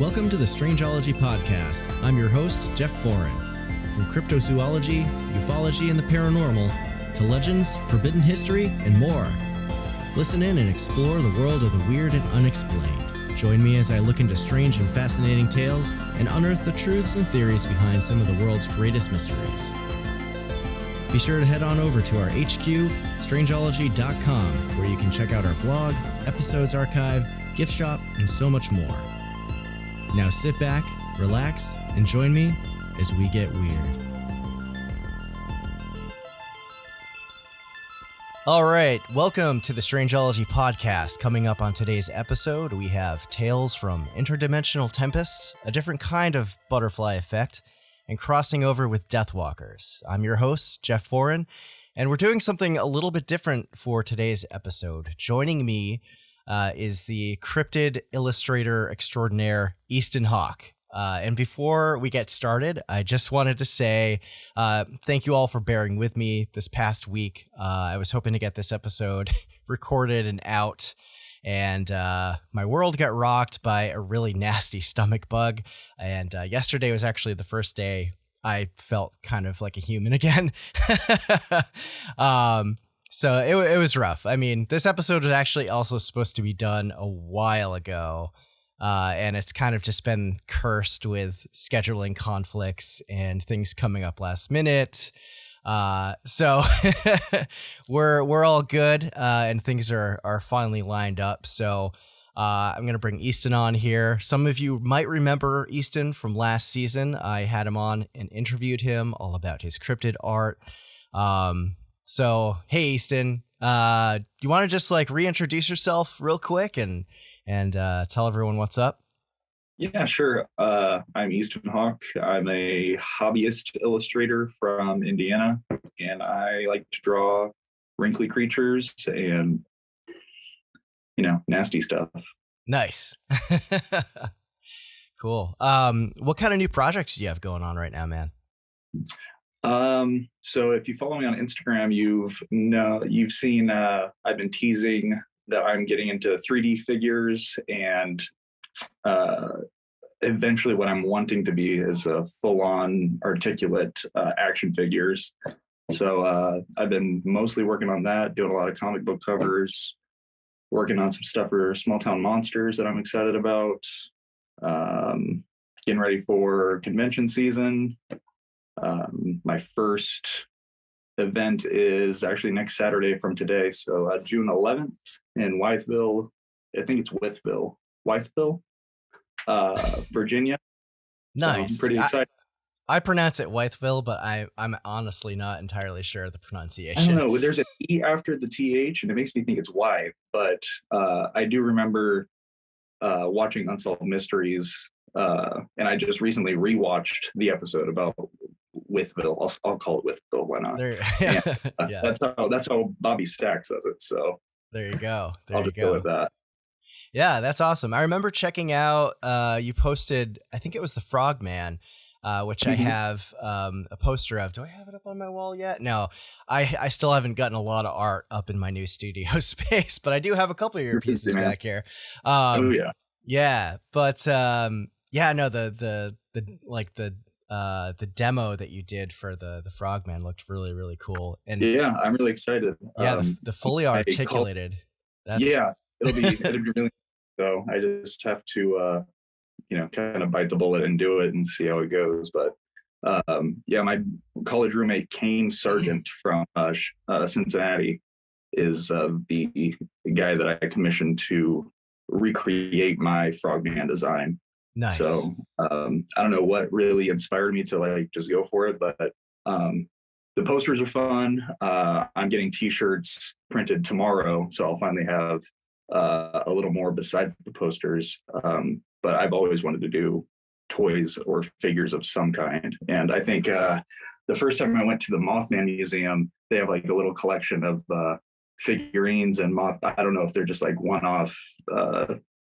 Welcome to the Strangeology podcast. I'm your host, Jeff Foran. From cryptozoology, ufology, and the paranormal, to legends, forbidden history, and more. Listen in and explore the world of the weird and unexplained. Join me as I look into strange and fascinating tales and unearth the truths and theories behind some of the world's greatest mysteries. Be sure to head on over to our HQ, Strangeology.com, where you can check out our blog, episodes archive, gift shop, and so much more. Now sit back, relax, and join me as we get weird. All right, welcome to the Strangeology podcast. Coming up on today's episode, we have tales from interdimensional tempests, a different kind of butterfly effect, and crossing over with Deathwalkers. I'm your host, Jeff Foran, and we're doing something a little bit different for today's episode. Joining me is the cryptid illustrator extraordinaire, Easton Hawk. And before we get started, I just wanted to say thank you all for bearing with me this past week. I was hoping to get this episode recorded and out, and my world got rocked by a really nasty stomach bug. And yesterday was actually the first day I felt kind of like a human again. So it was rough. I mean, this episode was actually also supposed to be done a while ago. And it's kind of just been cursed with scheduling conflicts and things coming up last minute. So we're all good, and things are finally lined up. So I'm going to bring Easton on here. Some of you might remember Easton from last season. I had him on and interviewed him all about his cryptid art. So, hey, Easton, you want to just like reintroduce yourself real quick and tell everyone what's up? Yeah, sure. I'm Easton Hawk. I'm a hobbyist illustrator from Indiana, and I like to draw wrinkly creatures and, nasty stuff. Nice. Cool. What kind of new projects do you have going on right now, man? So if you follow me on Instagram, you've seen, I've been teasing that I'm getting into 3D figures, and eventually what I'm wanting to be is a full-on articulate action figures. So I've been mostly working on that, doing a lot of comic book covers, working on some stuff for Small Town Monsters that I'm excited about, getting ready for convention season. My first event is actually next Saturday from today, so June 11th in Wytheville. I think it's Wytheville, Virginia. Nice. So I'm pretty excited. I pronounce it Wytheville, but I'm honestly not entirely sure of the pronunciation. I don't know. There's an E after the TH, and it makes me think it's Y, but I do remember watching Unsolved Mysteries, and I just recently rewatched the episode about Wytheville. I'll call it Wytheville. Why not? Yeah. That's how Bobby Stack says it. So there you go. I'll just go with that. Yeah, that's awesome. I remember checking out. You posted, I think it was the Frogman, which I have a poster of. Do I have it up on my wall yet? No, I still haven't gotten a lot of art up in my new studio space, but I do have a couple of your pieces back here. Oh yeah. Yeah, but yeah, no, the demo that you did for the Frogman looked really, really cool. And yeah, I'm really excited. Yeah, the fully articulated. It'll be really. So I just have to kind of bite the bullet and do it and see how it goes. But my college roommate Kane Sargent from Cincinnati is the guy that I commissioned to recreate my Frogman design. Nice. So I don't know what really inspired me to like just go for it, but the posters are fun. I'm getting t-shirts printed tomorrow, so I'll finally have a little more besides the posters. But I've always wanted to do toys or figures of some kind. And I think the first time I went to the Mothman Museum, they have like a little collection of figurines and I don't know if they're just like one-off,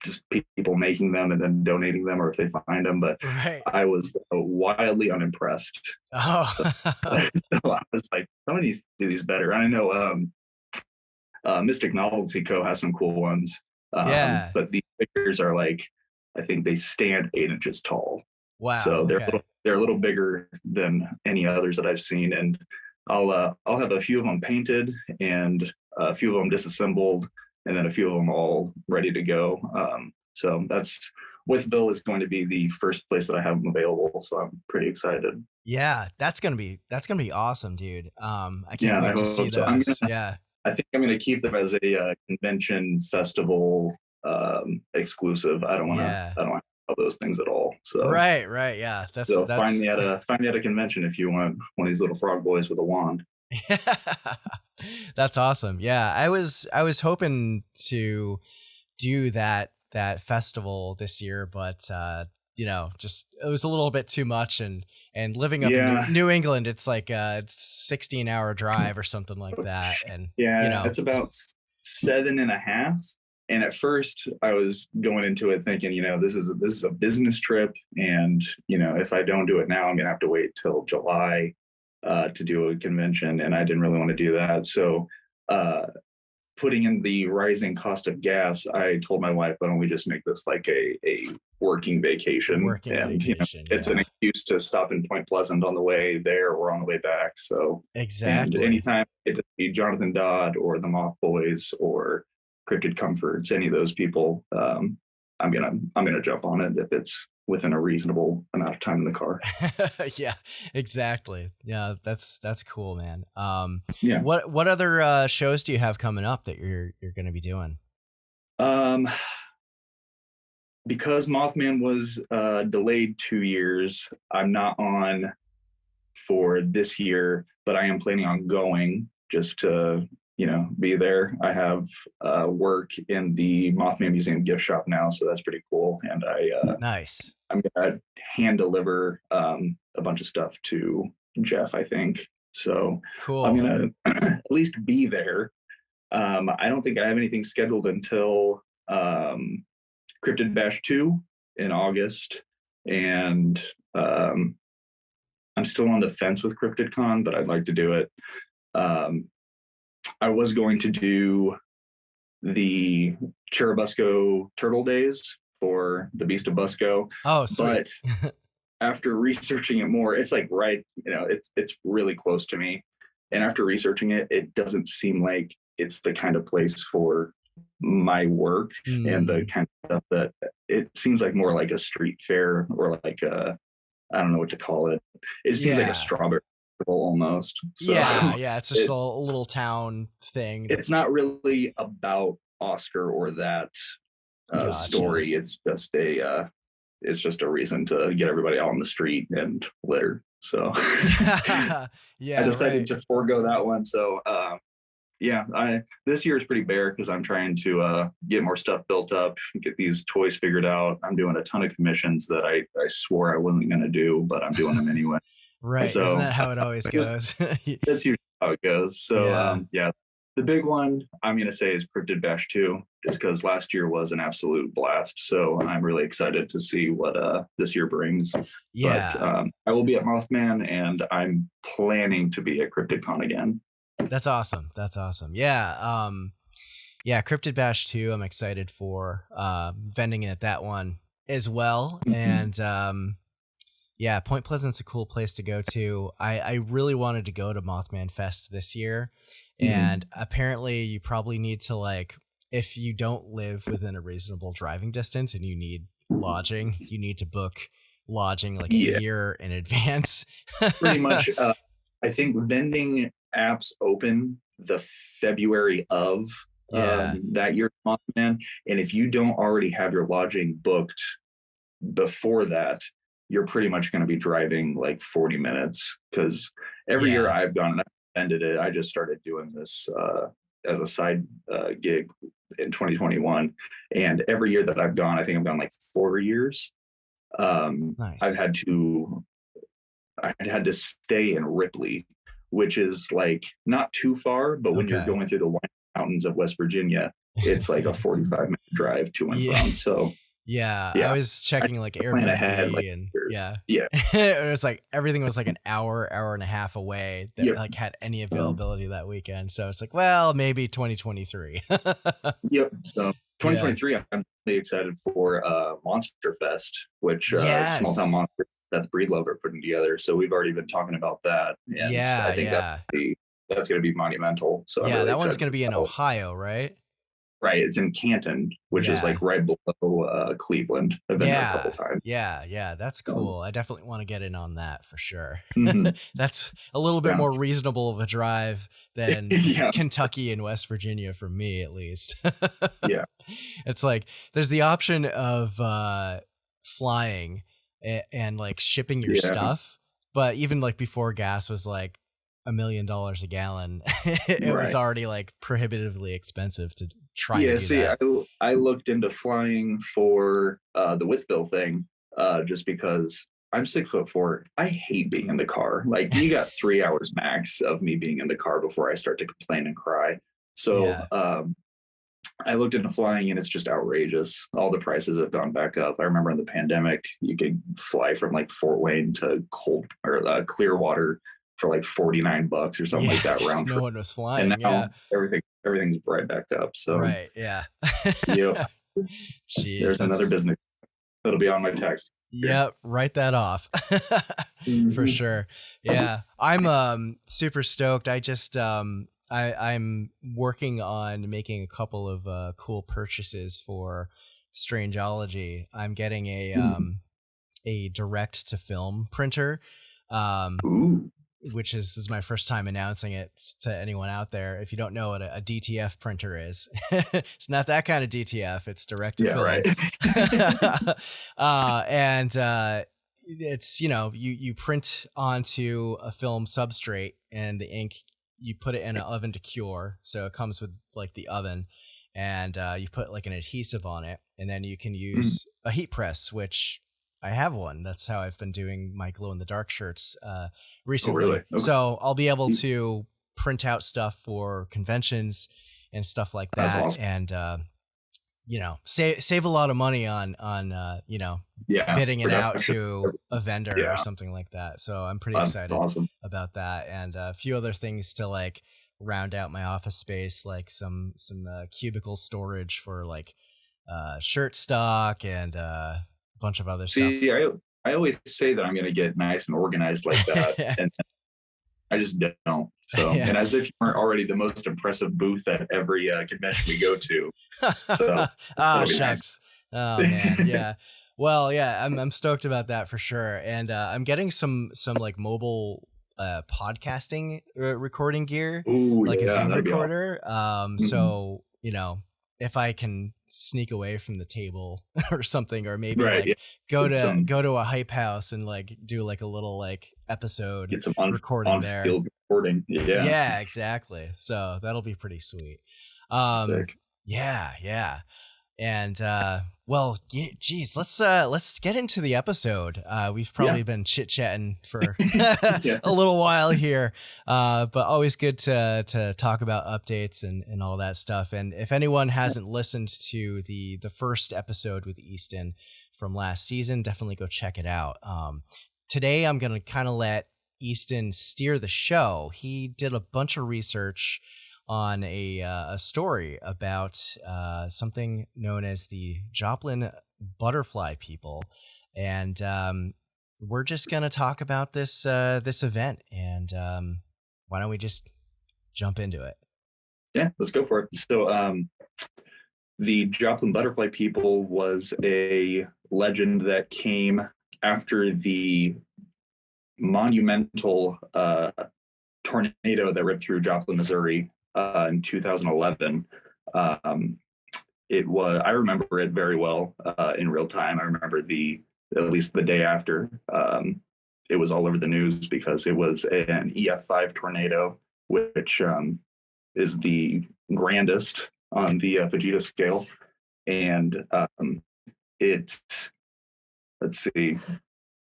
just people making them and then donating them, or if they find them. But right. I was wildly unimpressed. Oh. So I was like, somebody do these better. I know Mystic Novelty Co. has some cool ones. Yeah. But these figures are like I think they stand 8 inches tall. Wow. So Okay. they're a little bigger than any others that I've seen, and I'll have a few of them painted and a few of them disassembled, and then a few of them all ready to go. So that's Withville is going to be the first place that I have them available. So I'm pretty excited. Yeah, that's gonna be awesome, dude. I can't Yeah, I wait to see hope so. those. Yeah. I think I'm gonna keep them as a convention festival exclusive. Yeah. I don't want all those things at all. So Right. Right. Yeah. That's so that's. find me at a convention if you want one of these little frog boys with a wand. That's awesome. Yeah, I was hoping to do that festival this year, but just it was a little bit too much, and living up in Yeah, New England, it's like it's 16-hour drive or something like that, and yeah, it's about 7.5. And at first, I was going into it thinking, this is a business trip, and if I don't do it now, I'm gonna have to wait till July to do a convention, and I didn't really want to do that. So, uh, putting in the rising cost of gas, I told my wife, why don't we just make this like a working vacation? working And vacation. it's an Yeah, excuse to stop in Point Pleasant on the way there or on the way back. So, and exactly. anytime it could be Jonathan Dodd or the Moth Boys or Cryptid Comforts, any of those people, I'm gonna jump on it if it's within a reasonable amount of time in the car. Yeah, exactly. Yeah, that's cool, man. Yeah. What other shows do you have coming up that you're going to be doing? Um, because Mothman was delayed 2 years, I'm not on for this year, but I am planning on going just to, be there. I have work in the Mothman Museum gift shop now, so that's pretty cool. And Nice. I'm gonna hand deliver a bunch of stuff to Jeff, I think. So I'm Cool. gonna at least be there. I don't think I have anything scheduled until Cryptid Bash 2 in August. And I'm still on the fence with CryptidCon, but I'd like to do it. Um, I was going to do the Cherubusco Turtle Days for the Beast of Busco, Oh, sweet. but after researching it more, it's like it's really close to me. And after researching it, it doesn't seem like it's the kind of place for my work and the Hmm. kind of stuff that it seems like more like a street fair or like a I don't know what to call it. It seems like a Yeah. strawberry festival almost. So Yeah, yeah, it's just it a little town thing. it's not really about Oscar or that Gotcha. story. It's just a reason to get everybody out on the street and litter. So Yeah. I Yeah, decided right. to forego that one. So yeah, I this year is pretty bare because I'm trying to get more stuff built up, get these toys figured out. I'm doing a ton of commissions that I swore I wasn't going to do, but I'm doing them anyway. Right. Isn't So that how it always just goes? that's usually how it goes. So Yeah. yeah, the big one I'm going to say is Cryptid Bash 2, just because last year was an absolute blast. So I'm really excited to see what this year brings. But Yeah. I will be at Mothman, and I'm planning to be at CryptidCon again. That's awesome. That's awesome. Yeah. Yeah, Cryptid Bash 2, I'm excited for vending in at that one as well. Mhm. And yeah, Point Pleasant's a cool place to go to. I really wanted to go to Mothman Fest this year. And Mhm. apparently you probably need to like if you don't live within a reasonable driving distance and you need lodging, you need to book lodging like a Yeah, year in advance. pretty much. I think vending apps open the February of Yeah. that year, Mothman, and if you don't already have your lodging booked before that, you're pretty much going to be driving like 40 minutes because every year Yeah. I've gone and I've ended it. I just started doing this as a side gig in 2021. And every year that I've gone, I think I've gone like 4 years. I've Nice. had to, I had to stay in Ripley, which is like not too far, but when you're Okay. going through the White Mountains of West Virginia, it's like a 45-minute drive to and Yeah. from. So Yeah, I Yeah, was I checking like plan ahead like Airbnb and years. yeah. Yeah, It was like everything was like an hour and a half away that yep. like had any So, availability that weekend. So it's like, well, maybe 2023. yep. So Yeah. 2023, I'm really excited for Monster Fest, which Small Town Yes. Monster that's Breedlove are putting together. So we've already been talking about that, and I Yeah, think yeah. that's going to be monumental. So I'm Yeah, really that one's excited going to be in about. Ohio, right? Right, it's in Canton, which is Yeah. like right below Cleveland. I've been there a couple Yeah. times. Yeah, yeah, that's So, cool. I definitely want to get in on that for sure. mhm, That's a little bit yeah, more reasonable of a drive than yeah, Kentucky and West Virginia for me, at least. yeah, It's like there's the option of flying and like shipping your yeah. stuff, but even like before gas was like $1 million a gallon, it was Right. already like prohibitively expensive to try and Yeah, do see, that. I looked into flying for the with bill thing, just because I'm 6'4". I hate being in the car. Like you got 3 hours max of me being in the car before I start to complain and cry. So Yeah. I looked into flying and it's just outrageous. All the prices have gone back up. I remember in the pandemic, you could fly from like Fort Wayne to Cold or Clearwater for like $49 or something Yeah, like that because round no trip. one was And flying. Yeah. now everything's right back up. So Right. Yeah. yep, Jeez, there's another that's business that'll be on my tax here. yeah, write that off. For Mm-hmm. sure. Yeah. I'm super stoked. I just I'm working on making a couple of cool purchases for Strangeology. I'm getting a direct to film printer. Um Ooh, which is this is my first time announcing it to anyone out there. If you don't know what a DTF printer is, it's not that kind of DTF. It's direct to yeah, film, right. and it's you print onto a film substrate, and the ink you put it in an oven to cure. So it comes with like the oven, and you put like an adhesive on it, and then you can Mm. use a heat press, which I have one. That's how I've been doing my glow in the dark shirts Oh, really? recently. Okay. So I'll be able to print out stuff for conventions and stuff like That's that, awesome. and save a lot of money on Yeah, bidding it out production. to a vendor or Yeah, something like that. So I'm pretty that's excited awesome. about that, and a few other things to like round out my office space, like some cubicle storage for like shirt stock and bunch of other stuff. See, I always say that I'm going to get nice and organized like that, and I just don't. So, Yeah. and as if you aren't already the most impressive booth at every convention we go to. So Oh that'll be nice. shucks. Oh man, yeah. Well, yeah, I'm stoked about that for sure, and I'm getting some like mobile podcasting recording gear, Ooh, like a yeah, Zoom that'd be awesome. recorder. Hmm. So if I can sneak away from the table or something, or maybe Right. Yeah. like go Get to some go to a hype house and like do like a little like episode get some recording on there. field recording. Yeah. Yeah, exactly. So that'll be pretty sweet. Um, Sick. yeah, yeah. And well, geez, let's get into the episode. We've Yeah. probably been chit-chatting for Yeah. a little while here. But always good to talk about updates and all that stuff. And if anyone hasn't listened to the first episode with Easton from last season, definitely go check it out. Today I'm gonna kind of let Easton steer the show. He did a bunch of research on a story about something known as the Joplin butterfly people, and we're just gonna talk about this event. And why don't we just jump into it? Yeah. Let's go for it. So, the Joplin butterfly people was a legend that came after the monumental tornado that ripped through Joplin, Missouri in 2011. Um, I remember it very well in real time. I remember at least the day after. It was all over the news because it was an EF5 tornado, which is the grandest on the Fujita scale. And it, let's see,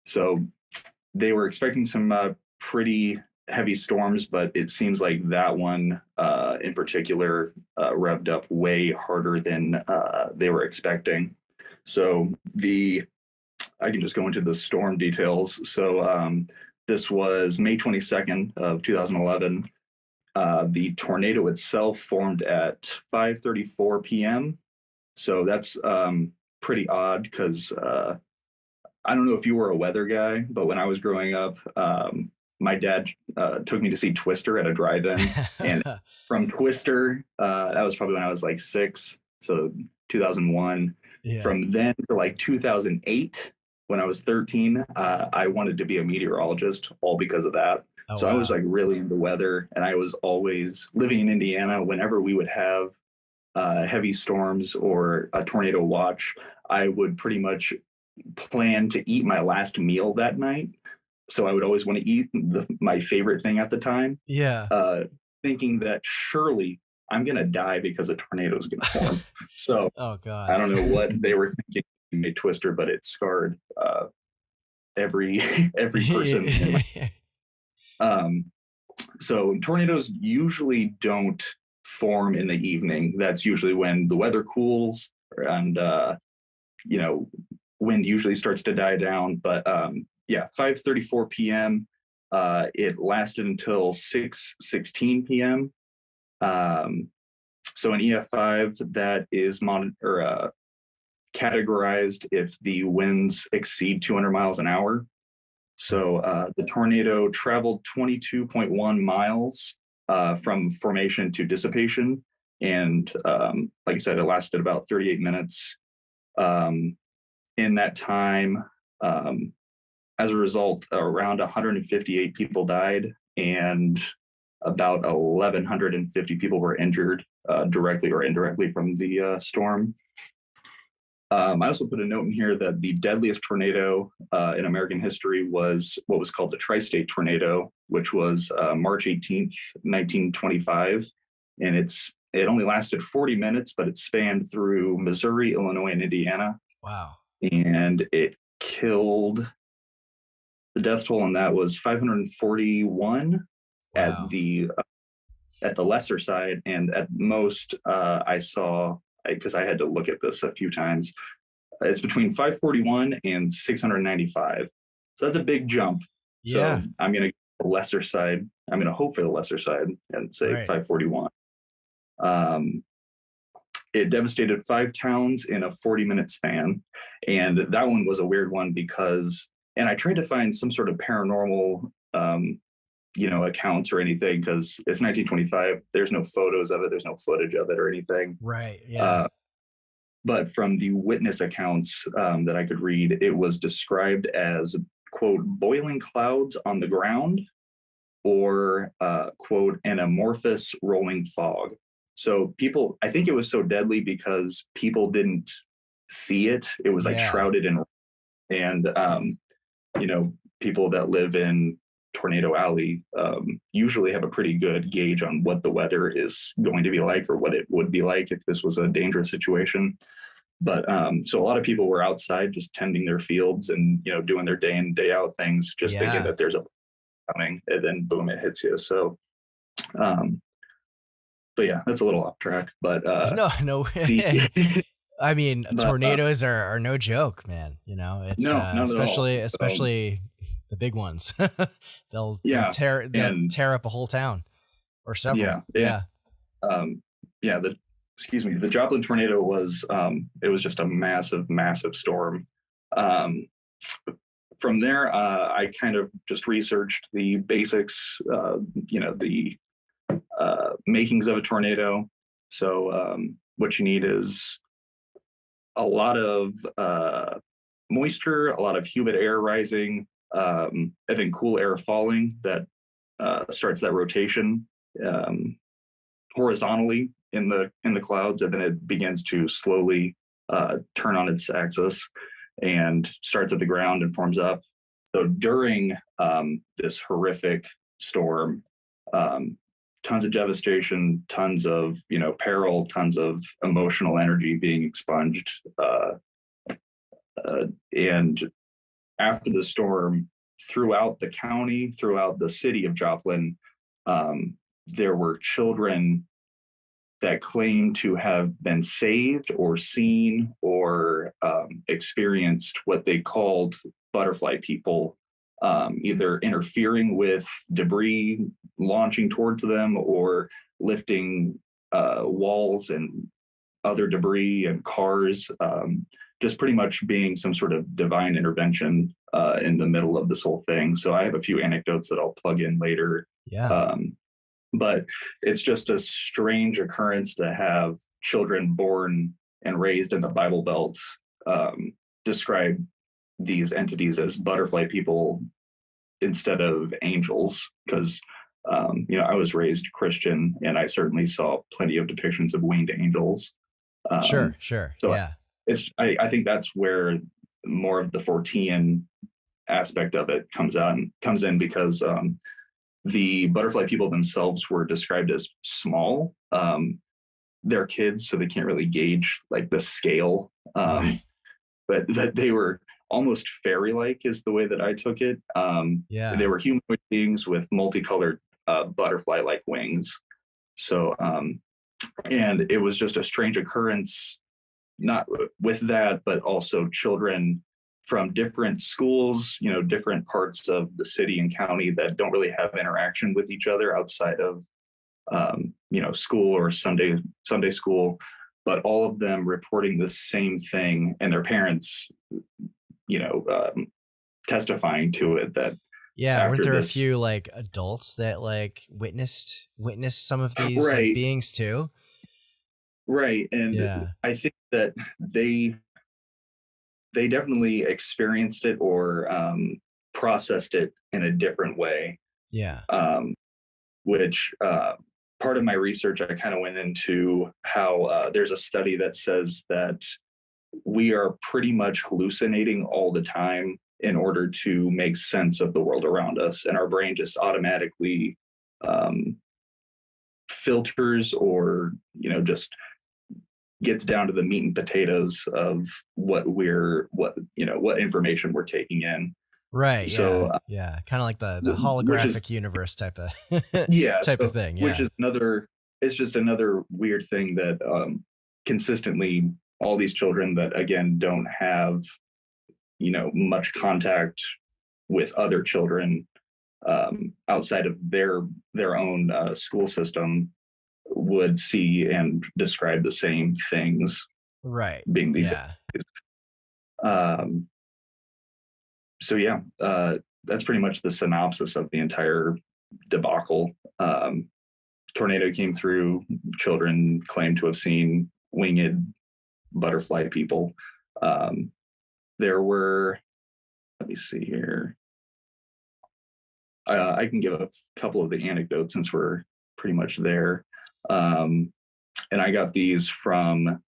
so they were expecting some pretty heavy storms, but it seems like that one in particular revved up way harder than they were expecting. So I can just go into the storm details. So this was May 22nd of 2011. The tornado itself formed at 5:34 p.m. So that's pretty odd because I don't know if you were a weather guy, but when I was growing up, my dad took me to see Twister at a drive-in, and from Twister, that was probably when I was like 6, so 2001. Yeah. From then to like 2008, when I was 13, I wanted to be a meteorologist, all because of that. Oh, So I was wow. like really into weather, and I was always living in Indiana. Whenever we would have heavy storms or a tornado watch, I would pretty much plan to eat my last meal that night. So I would always want to eat my favorite thing at the time, Yeah. uh, thinking that surely I'm going to die because a tornado is going to form. So Oh, I God. don't know what they were thinking in a Twister, but it scarred every every person in my. Um, so tornadoes usually don't form in the evening. That's usually when the weather cools and you know, wind usually starts to die down. But yeah, 5:34 p.m. It lasted until 6:16 p.m. So an EF5 that is categorized if the winds exceed 200 miles an hour. Okay. So the tornado traveled 22.1 miles from formation to dissipation. And like I said, it lasted about 38 minutes. Um, in that time, um, as a result, around 158 people died and about 1,150 people were injured directly or indirectly from the storm. I also put a note in here that the deadliest tornado in American history was what was called the Tri-State Tornado, which was March 18th, 1925. And it only lasted 40 minutes, but it spanned through Missouri, Illinois, and Indiana. Wow. And it killed, the death toll on that was 541 at Wow. the lesser side, and at most I saw, because I had to look at this a few times, it's between 541 and 695. So that's a big jump. So Yeah. I'm going to the lesser side. I'm going to hope for the lesser side and say Right. 541. Um, it devastated 5 towns in a 40-minute span. And that one was a weird one because, and I tried to find some sort of paranormal, accounts or anything because it's 1925. There's no photos of it, there's no footage of it or anything. Right. Yeah. Uh, but from the witness accounts that I could read, it was described as, quote, boiling clouds on the ground or, quote, an amorphous rolling fog. So people, I think it was so deadly because people didn't see it. It was like Yeah. shrouded in, and, people that live in Tornado Alley usually have a pretty good gauge on what the weather is going to be like or what it would be like if this was a dangerous situation. But so a lot of people were outside just tending their fields and doing their day in day out things, just thinking Yeah. that there's a coming, and then boom, it hits you. So, um, but yeah, that's a little off track. But No, no. the I mean, but tornadoes are no joke, man. You know, it's no, not at all. especially the big ones. They'll Yeah, and tear up a whole town or several. yeah, Yeah. um, yeah. The Joplin tornado was it was just a massive, massive storm. Um, from there, I kind of just researched the basics, the makings of a tornado. So what you need is a lot of moisture, a lot of humid air rising, and then cool air falling that starts that rotation horizontally in the clouds, and then it begins to slowly turn on its axis and starts at the ground and forms up. So during this horrific storm, um, tons of devastation, tons of peril, tons of emotional energy being expunged, and after the storm, throughout the county, throughout the city of Joplin, there were children that claim to have been saved or seen or experienced what they called butterfly people, either interfering with debris launching towards them or lifting walls and other debris and cars, just pretty much being some sort of divine intervention in the middle of this whole thing. So I have a few anecdotes that I'll plug in later. Yeah. But it's just a strange occurrence to have children born and raised in the Bible Belt describe these entities as butterfly people instead of angels, because I was raised Christian, and I certainly saw plenty of depictions of winged angels. Sure. So Yeah. I think that's where more of the Fortean aspect of it comes in because the butterfly people themselves were described as small. They're kids, so they can't really gauge like the scale. Right. But that they were almost fairy-like is the way that I took it. Yeah. They were humanoid beings with multicolored butterfly-like wings. So, and it was just a strange occurrence, not with that, but also children from different schools, different parts of the city and county that don't really have interaction with each other outside of, school or Sunday school, but all of them reporting the same thing, and their parents, testifying to it. That Weren't there a few like adults that like witnessed some of these right, like beings too? Right, and I think that they definitely experienced it or processed it in a different way. Yeah. Which part of my research, I kind of went into how there's a study that says that we are pretty much hallucinating all the time in order to make sense of the world around us. And our brain just automatically filters or, just gets down to the meat and potatoes of what information we're taking in. Right. So yeah. Kind of like the holographic universe type of of thing. Yeah. Which is it's just another weird thing that consistently all these children that again don't have, much contact with other children outside of their own school system would see and describe the same things. Right. Being these. Yeah. So yeah, that's pretty much the synopsis of the entire debacle. Tornado came through. Children claim to have seen winged butterfly people. There were, let me see here. I can give a couple of the anecdotes since we're pretty much there. And I got these from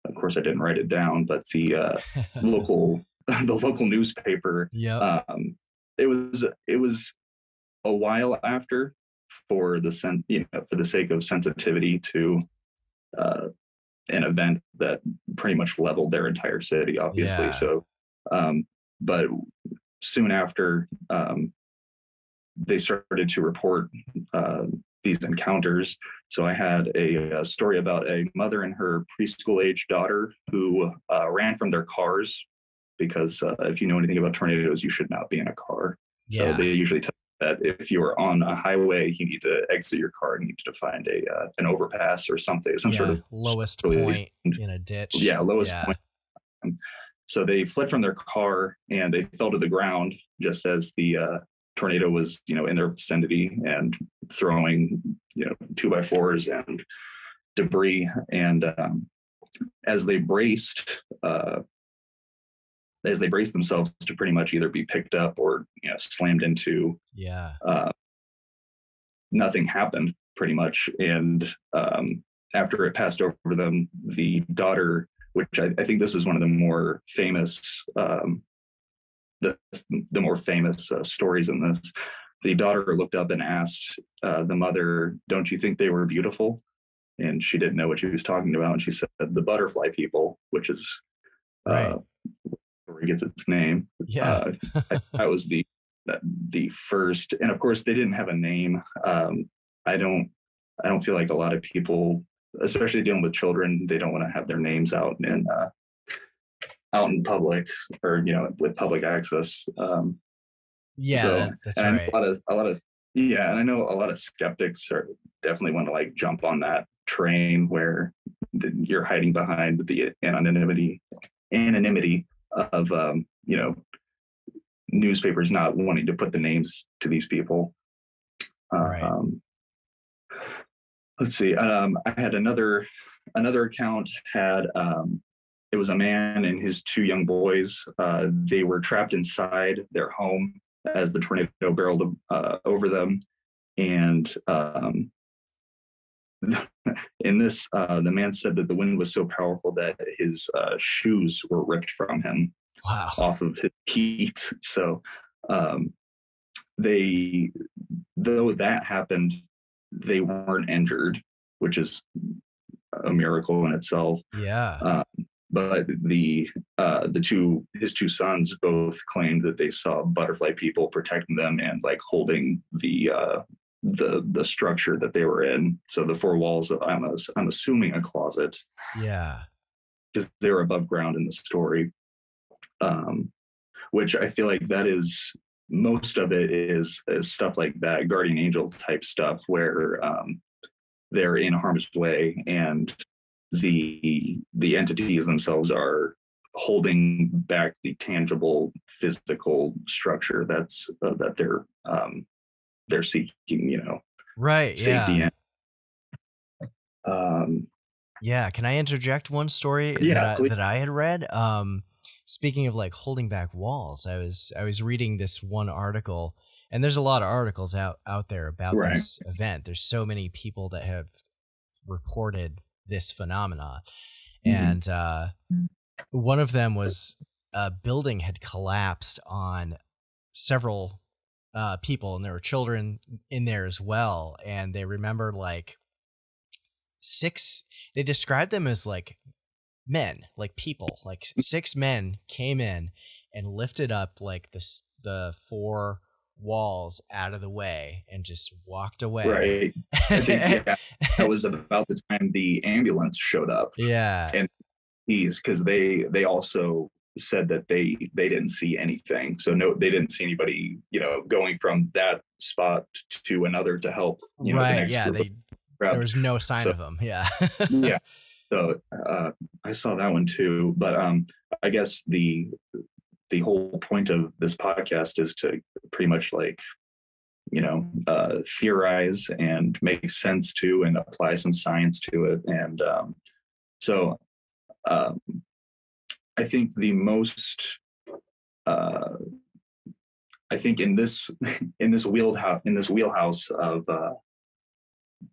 of course I didn't write it down, but the local newspaper. Yeah. It was a while after, for the sake of sensitivity to an event that pretty much leveled their entire city, obviously. Yeah. So, but soon after, they started to report these encounters. So I had a story about a mother and her preschool age daughter who ran from their cars because if you know anything about tornadoes, you should not be in a car. Yeah. So they usually tell that if you are on a highway, you need to exit your car and you need to find an overpass or something, some sort of lowest point in a ditch. Yeah, lowest point. So they fled from their car and they fell to the ground just as the tornado was, in their vicinity and throwing, 2x4s and debris. And as they braced themselves to pretty much either be picked up or, slammed into, nothing happened pretty much. And after it passed over them, the daughter, which I think this is one of the more famous, the more famous stories in this. The daughter looked up and asked the mother, "Don't you think they were beautiful?" And she didn't know what she was talking about. And she said, "The butterfly people," which is where it gets its name. Yeah. That was the first. And of course, they didn't have a name. I don't I don't feel like a lot of people, especially dealing with children, they don't want to have their names out in public, or with public access. Yeah, So, that's and I know right. a lot of yeah, and I know a lot of skeptics are definitely want to like jump on that train where you're hiding behind the anonymity of newspapers not wanting to put the names to these people. Right. Um, let's see. I had another account had it was a man and his two young boys. They were trapped inside their home as the tornado barreled over them, and in this, the man said that the wind was so powerful that his shoes were ripped from him Wow. off of his feet. So um, they, though that happened, they weren't injured, which is a miracle in itself. Yeah. But his two sons both claimed that they saw butterfly people protecting them and like holding the structure that they were in. So the four walls of I'm assuming a closet, Yeah. because they were above ground in the story. Um, which I feel like that is most of it is stuff like that, guardian angel type stuff, where they're in harm's way and the entities themselves are holding back the tangible physical structure that they're seeking, Right. safety Yeah. in. Um, Yeah. Can I interject one story that yeah, I please. that I had read? Speaking of like holding back walls, I was reading this one article, and there's a lot of articles out there about Right. this event. There's so many people that have reported this phenomena, Mhm. and one of them was a building had collapsed on several people, and there were children in there as well, and they remembered like six. They described them as like men, like people, like six men came in and lifted up like the four walls out of the way and just walked away. Right. I think, yeah, that was about the time the ambulance showed up, Yeah. and because they also said that they didn't see anything. So no, they didn't see anybody, going from that spot to another to help, the Right. next Yeah. group of There crowd. was no sign So of them. Yeah. yeah, so I saw that one too. But I guess the whole point of this podcast is to pretty much like, theorize and make sense to and apply some science to it. And so um, I think the most uh, I think in this in this wheelhouse of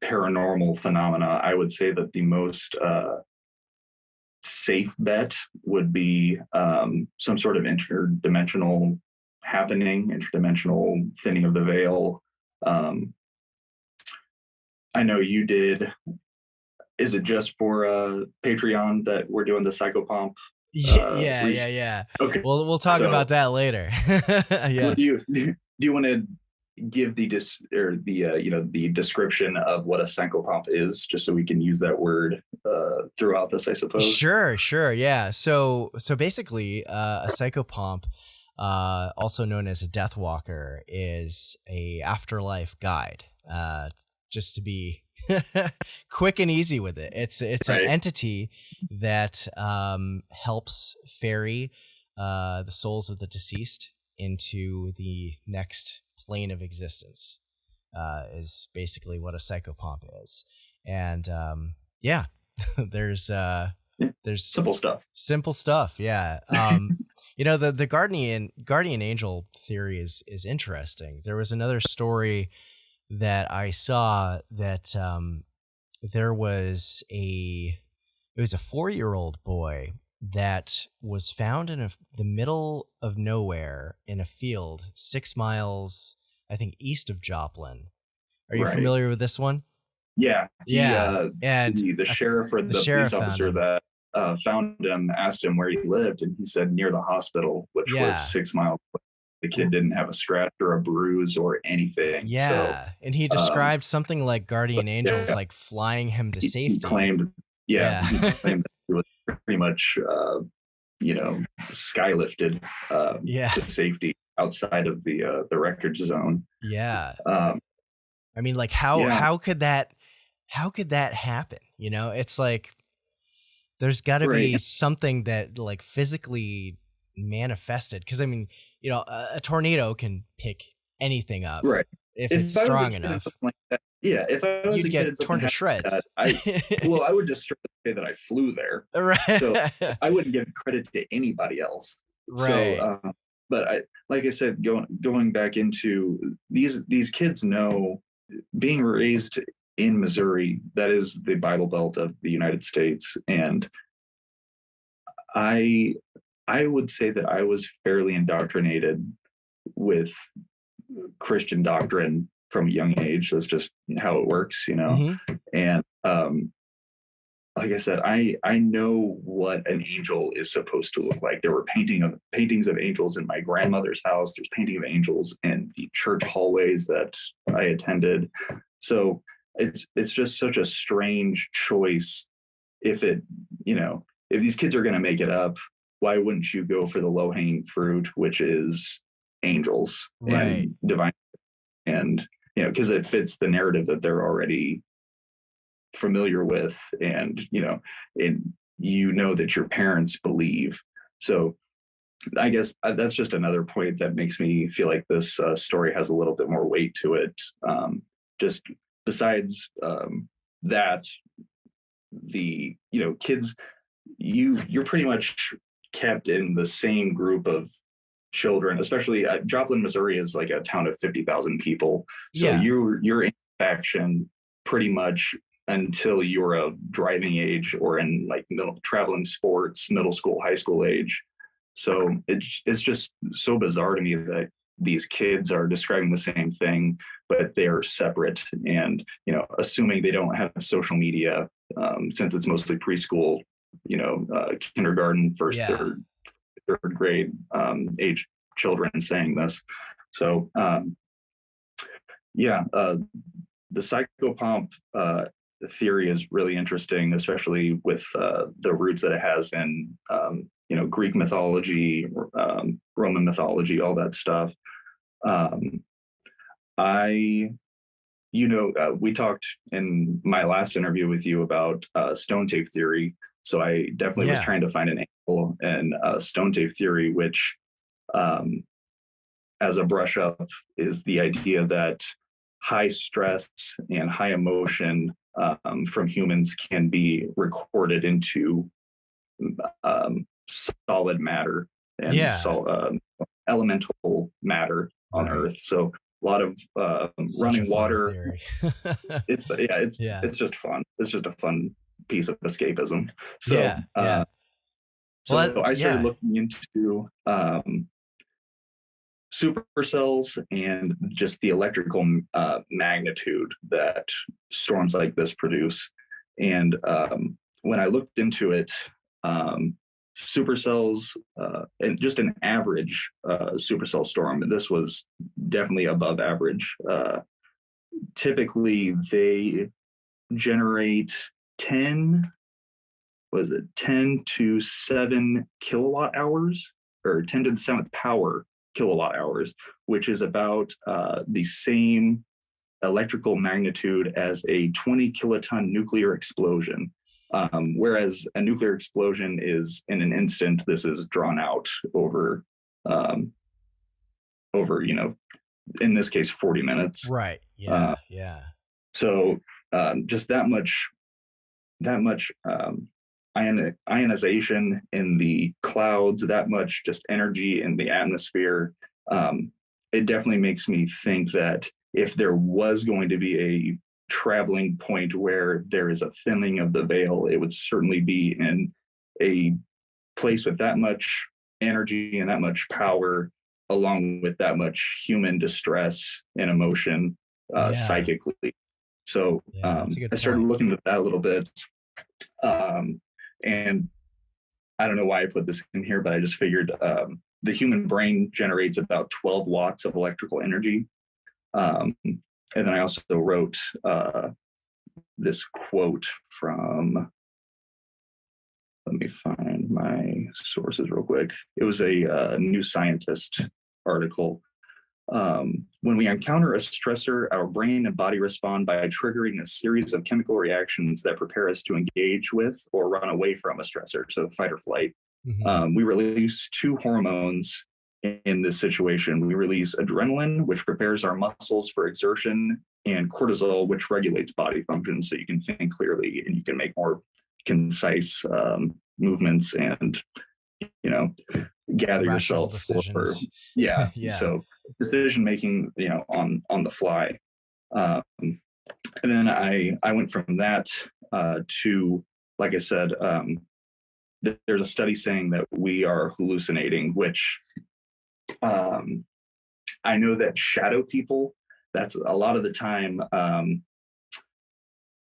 paranormal phenomena, I would say that the most safe bet would be some sort of interdimensional happening, interdimensional thinning of the veil. Um, I know you did. Is it just for Patreon that we're doing the psychopomp? Yeah. Yeah. Yeah. Okay, We'll talk so about that later. well, Yeah. do you want to give the description of what a psychopomp is, just so we can use that word throughout this, I suppose? Sure, sure, yeah. So basically, a psychopomp, also known as a death walker, is a afterlife guide. Just to be quick and easy with it, it's an Right. entity that helps ferry the souls of the deceased into the next plane of existence. Is basically what a psychopomp is, and yeah, there's Yeah. there's Simple stuff. simple stuff, yeah. The guardian angel theory is interesting. There was another story that I saw that there was it was a 4-year-old boy that was found in the middle of nowhere in a field 6 miles, I think, east of Joplin. Are you Right. familiar with this one? Yeah. Yeah, and The sheriff or the the police sheriff found officer him. that found him asked him where he lived, and he said near the hospital, which was Yeah, 6 miles. The kid didn't have a scratch or a bruise or anything. So, Yeah. And he described something like guardian angels, yeah, like flying him to he safety. claimed, yeah, Yeah. he claimed that he was pretty much, skylifted Yeah. to safety outside of the wreckage zone. Yeah. Um, I mean, like yeah, how could that happen? You know, it's like there's got to right, be something that like physically manifested. Because I mean, you know, a tornado can pick anything up right. if it's If I was a strong kid and enough. something like that, yeah, if I was You'd a kid get and something torn to happened like that, shreds. I would just straight up say that I flew there. So Right. I wouldn't give credit to anybody else. So, Right. but like I said, going back into these kids know, being raised in Missouri, that is the Bible Belt of the United States, and I I would say that I was fairly indoctrinated with Christian doctrine from a young age. That's just how it works, you know. Hmm. And like I said, I know what an angel is supposed to look like. There were paintings of angels in my grandmother's house. There's painting of angels in the church hallways that I attended. So it's just such a strange choice. If it, if these kids are going to make it up, why wouldn't you go for the low hanging fruit, which is angels Right. and divine, and because it fits the narrative that they're already familiar with, and that your parents believe. So I guess that's just another point that makes me feel like this story has a little bit more weight to it. Just besides that, the kids, you're pretty much kept in the same group of children, especially Joplin, Missouri is like a town of 50,000 people. So Yeah. you're in faction pretty much until you're of driving age or in like traveling sports, middle school, high school age. So it's just so bizarre to me that these kids are describing the same thing, but they're separate. And assuming they don't have social media, since it's mostly preschool, kindergarten, first, Yeah. third grade age children saying this. So yeah, the psychopomp theory is really interesting, especially with the roots that it has in Greek mythology, Roman mythology, all that stuff. Um, I we talked in my last interview with you about stone tape theory. So I definitely was Yeah. trying to find an angle in stone tape theory, which, um, as a brush up, is the idea that high stress and high emotion from humans can be recorded into um, solid matter and Yeah. elemental matter on Right. Earth. So a lot of Such a running funny water. theory. Yeah. It's just fun. It's just a fun piece of escapism. So Yeah. Yeah. Well, I started yeah. looking into supercells and just the electrical magnitude that storms like this produce. And when I looked into it, um, supercells and just an average supercell storm, and this was definitely above average. Typically, they generate 10 was it 10 to 7 kilowatt hours, or 10 to the 7th power kilowatt hours, which is about the same electrical magnitude as a 20 kiloton nuclear explosion. Whereas a nuclear explosion is in an instant, this is drawn out um, over, in this case, 40 minutes. Right. Uh, Yeah. Yeah. so just that much ionization in the clouds, that much just energy in the atmosphere. It definitely makes me think that if there was going to be a traveling point where there is a thinning of the veil, it would certainly be in a place with that much energy and that much power, along with that much human distress and emotion Yeah. psychically. So Yeah. That's a good I started point. looking at that a little bit. And I don't know why I put this in here, but I just figured the human brain generates about 12 watts of electrical energy. And then I also wrote this quote from, let me find my sources real quick. It was a New Scientist article. When we encounter a stressor, our brain and body respond by triggering a series of chemical reactions that prepare us to engage with or run away from a stressor, so fight or flight. We release two hormones in this situation. We release adrenaline, which prepares our muscles for exertion, and cortisol, which regulates body function so you can think clearly and you can make more concise movements and, you know, gather Rational yourself decisions. for yeah. Yeah. So decision making, you know, on the fly. And then I went from that to, like I said, there's a study saying that we are hallucinating, which I know that shadow people, that's a lot of the time,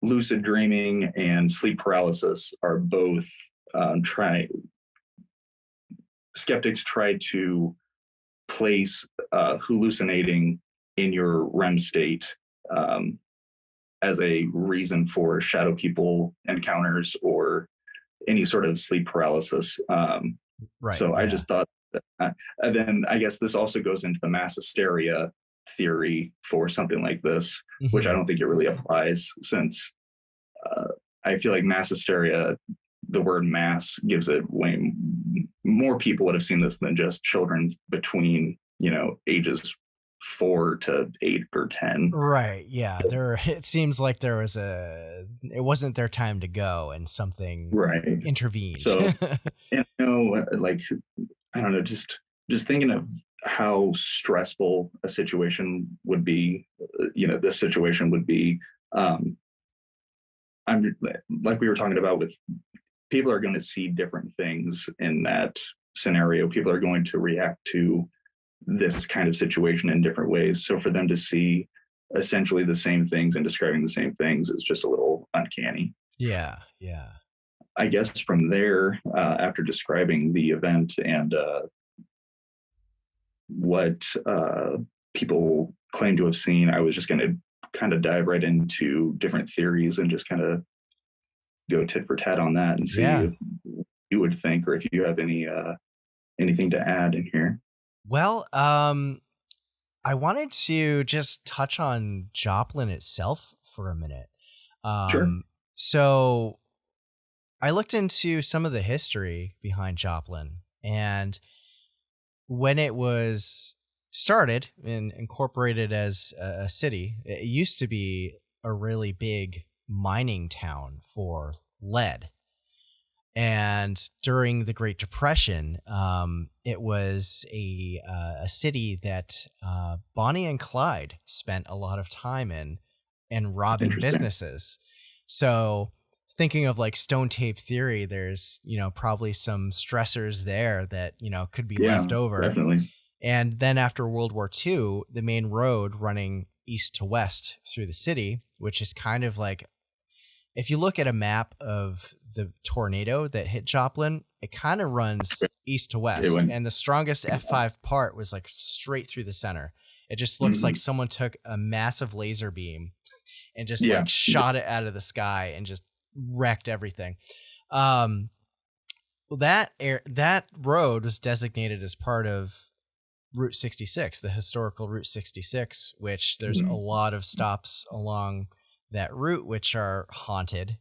lucid dreaming and sleep paralysis are both skeptics try to place hallucinating in your REM state as a reason for shadow people encounters or any sort of sleep paralysis. Right. So yeah. I just thought that, and then I guess this also goes into the mass hysteria theory for something like this, which I don't think it really applies, since I feel like mass hysteria, the word mass gives it way more people would have seen this than just children between, you know, ages 4 to 8 or 10. Right. Yeah. It seems like it wasn't their time to go and something Right. intervened. So, you know, like, I don't know, just thinking of how stressful a situation would be, you know, this situation would be. I'm like we were talking about with people are going to see different things in that scenario. People are going to react to this kind of situation in different ways. So for them to see essentially the same things and describing the same things is just a little uncanny. Yeah. Yeah. I guess from there, after describing the event and what people claim to have seen, I was just going to kind of dive right into different theories and just kind of go tit for tat on that and see if you would think, or if you have anything to add in here. Well, I wanted to just touch on Joplin itself for a minute. Sure. So I looked into some of the history behind Joplin, and when it was started and incorporated as a city, it used to be a really big mining town for lead. And during the Great Depression, it was a city that Bonnie and Clyde spent a lot of time in and robbing businesses. So thinking of like stone tape theory, there's, you know, probably some stressors there that, you know, could be left over. Definitely. And then after World War II, the main road running east to west through the city, which is kind of like, if you look at a map of the tornado that hit Joplin, it kind of runs east to west. And the strongest F5 part was like straight through the center. It just looks like someone took a massive laser beam and just like shot it out of the sky and just wrecked everything. That road was designated as part of Route 66, the historical Route 66, which there's a lot of stops along that route which are haunted,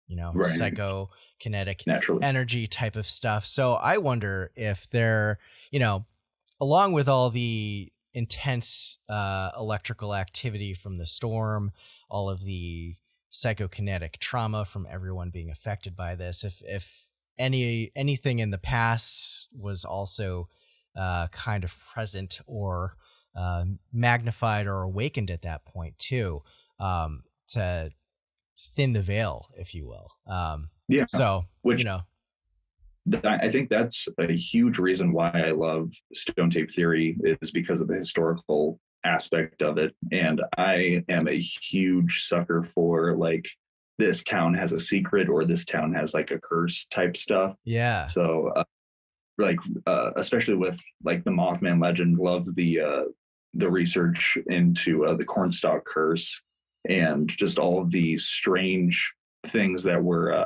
you know, psychokinetic energy type of stuff. So I wonder if they're, you know, along with all the intense electrical activity from the storm, all of the psychokinetic trauma from everyone being affected by this, if anything in the past was also kind of present or magnified or awakened at that point too, to thin the veil, if you will. So, which, you know, I think that's a huge reason why I love stone tape theory, is because of the historical aspect of it. And I am a huge sucker for like, this town has a secret or this town has like a curse type stuff. Yeah. So like especially with like the Mothman legend, love the research into the cornstalk curse and just all of the strange things that were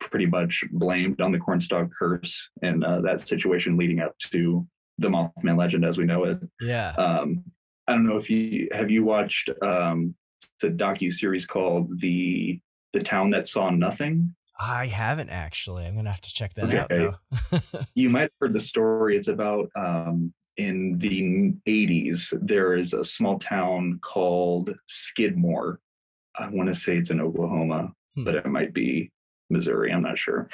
pretty much blamed on the cornstalk curse and that situation leading up to the Mothman legend as we know it. Yeah. I don't know if you watched the docu-series called the Town That Saw Nothing. I haven't actually. I'm gonna have to check that out Okay. though. You might have heard the story. It's about in the 80s, there is a small town called Skidmore. I want to say it's in Oklahoma, but it might be Missouri. I'm not sure.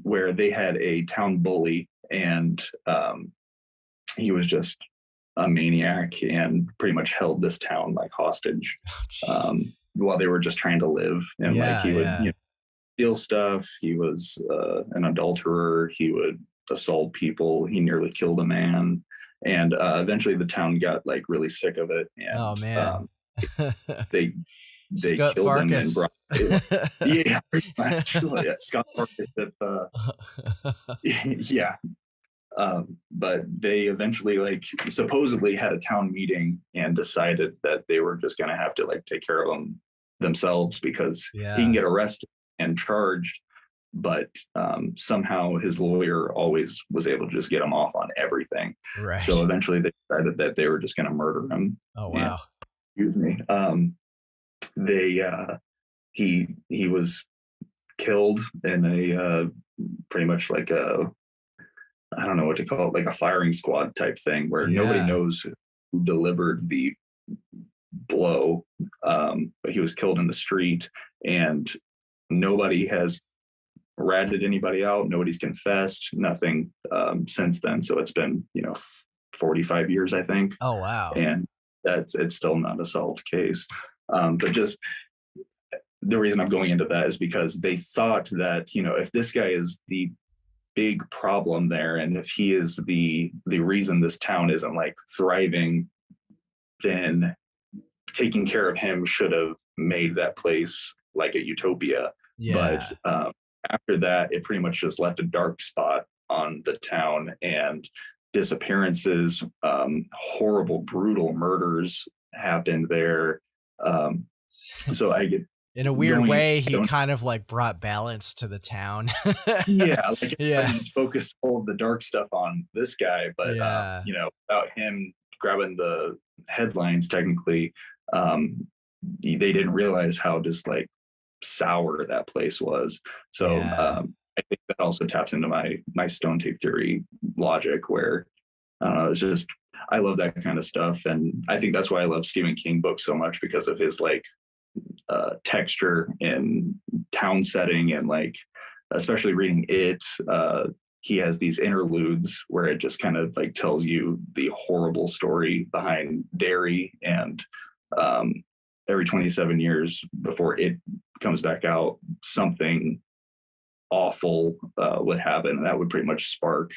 Where they had a town bully, and he was just a maniac and pretty much held this town like hostage while they were just trying to live. And like he would steal stuff. He was an adulterer. He would assault people. He nearly killed a man. And eventually the town got like really sick of it. And oh man. They Scott killed Farkas. him and brought yeah, actually, yeah, Scott Farkas. Yeah. But they eventually like supposedly had a town meeting and decided that they were just going to have to like take care of them themselves because he can get arrested and charged, but somehow his lawyer always was able to just get him off on everything. Right. So eventually they decided that they were just going to murder him. Oh wow. Excuse me. He was killed in a pretty much like a, I don't know what to call it, like a firing squad type thing where nobody knows who delivered the blow. But he was killed in the street and nobody has ratted anybody out. Nobody's confessed, nothing since then. So it's been, 45 years, I think. Oh, wow. And it's still not a solved case. But just the reason I'm going into that is because they thought that, if this guy is the big problem there, and if he is the reason this town isn't like thriving, then taking care of him should have made that place like a utopia. But after that, it pretty much just left a dark spot on the town, and disappearances, horrible, brutal murders happened there. So I get, in a weird way, he kind of like brought balance to the town. Like everybody's focused all of the dark stuff on this guy, but without him grabbing the headlines, technically, they didn't realize how just like sour that place was. So I think that also taps into my stone tape theory logic, where it's just, I love that kind of stuff, and I think that's why I love Stephen King books so much, because of his like texture and town setting, and like especially reading it, he has these interludes where it just kind of like tells you the horrible story behind Derry, and every 27 years before it comes back out, something awful would happen, and that would pretty much spark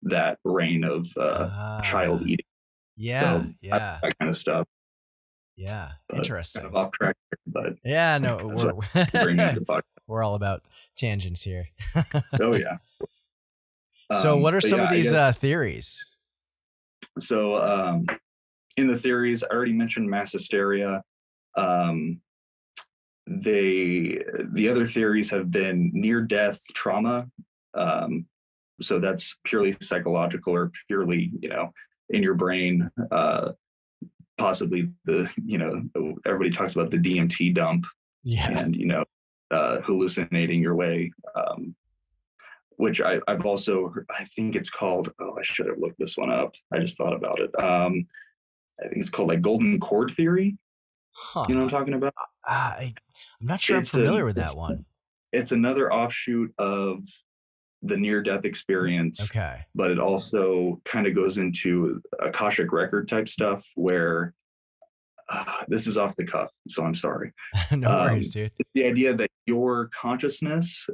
that reign of child eating. That kind of stuff. Interesting. Kind of off track, but no, we're all about tangents here. Oh yeah. So what are some of these theories? So in the theories, I already mentioned mass hysteria. The other theories have been near-death trauma. So that's purely psychological, or purely, in your brain. Possibly everybody talks about the DMT dump, and hallucinating your way, which I've also, I think it's called, I should have looked this one up, I just thought about it. I think it's called like golden cord theory. You know what I'm talking about? I'm not sure I'm familiar with that one. It's another offshoot of the near-death experience. Okay. But it also kind of goes into Akashic record type stuff, where this is off the cuff, so I'm sorry. No worries, dude. It's the idea that your consciousness,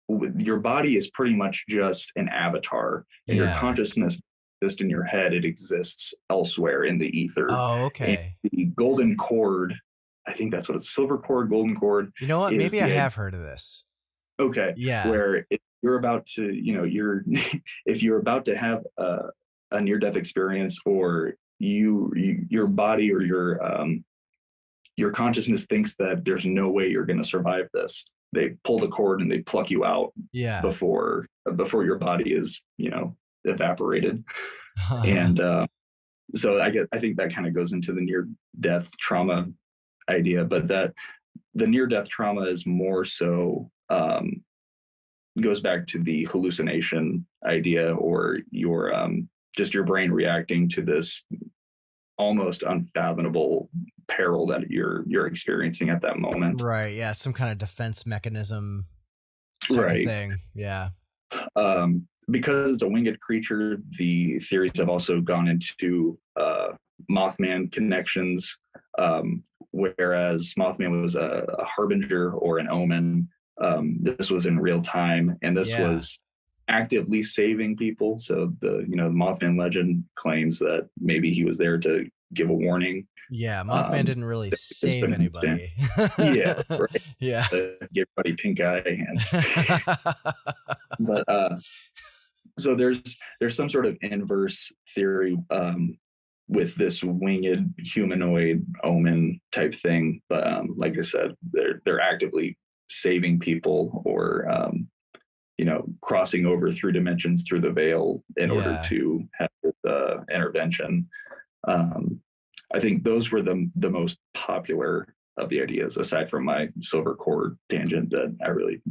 your body is pretty much just an avatar, and your consciousness exists in your head. It exists elsewhere in the ether. Oh, okay. And the golden cord, I think that's what it's, silver cord, golden cord. You know what? Maybe I have heard of this. Okay. Yeah. Where you're about to, you're if you're about to have a near-death experience, or your body or your consciousness thinks that there's no way you're going to survive this, they pull the cord and they pluck you out Yeah. before your body is, evaporated. And so I think that kind of goes into the near-death trauma idea, but that the near-death trauma is more so goes back to the hallucination idea, or your just your brain reacting to this almost unfathomable peril that you're experiencing at that moment. Right. Yeah. Some kind of defense mechanism type Right. of thing. Yeah. Because it's a winged creature, the theories have also gone into Mothman connections, whereas Mothman was a harbinger or an omen. This was in real time, and this was actively saving people. So the Mothman legend claims that maybe he was there to give a warning. Yeah, Mothman didn't really save anybody. Yeah, right. Yeah. Give everybody pink eye. But so there's some sort of inverse theory with this winged humanoid omen type thing. But like I said, they're actively saving people, or crossing over through dimensions through the veil in order to have this intervention. I think those were the most popular of the ideas, aside from my silver cord tangent that I really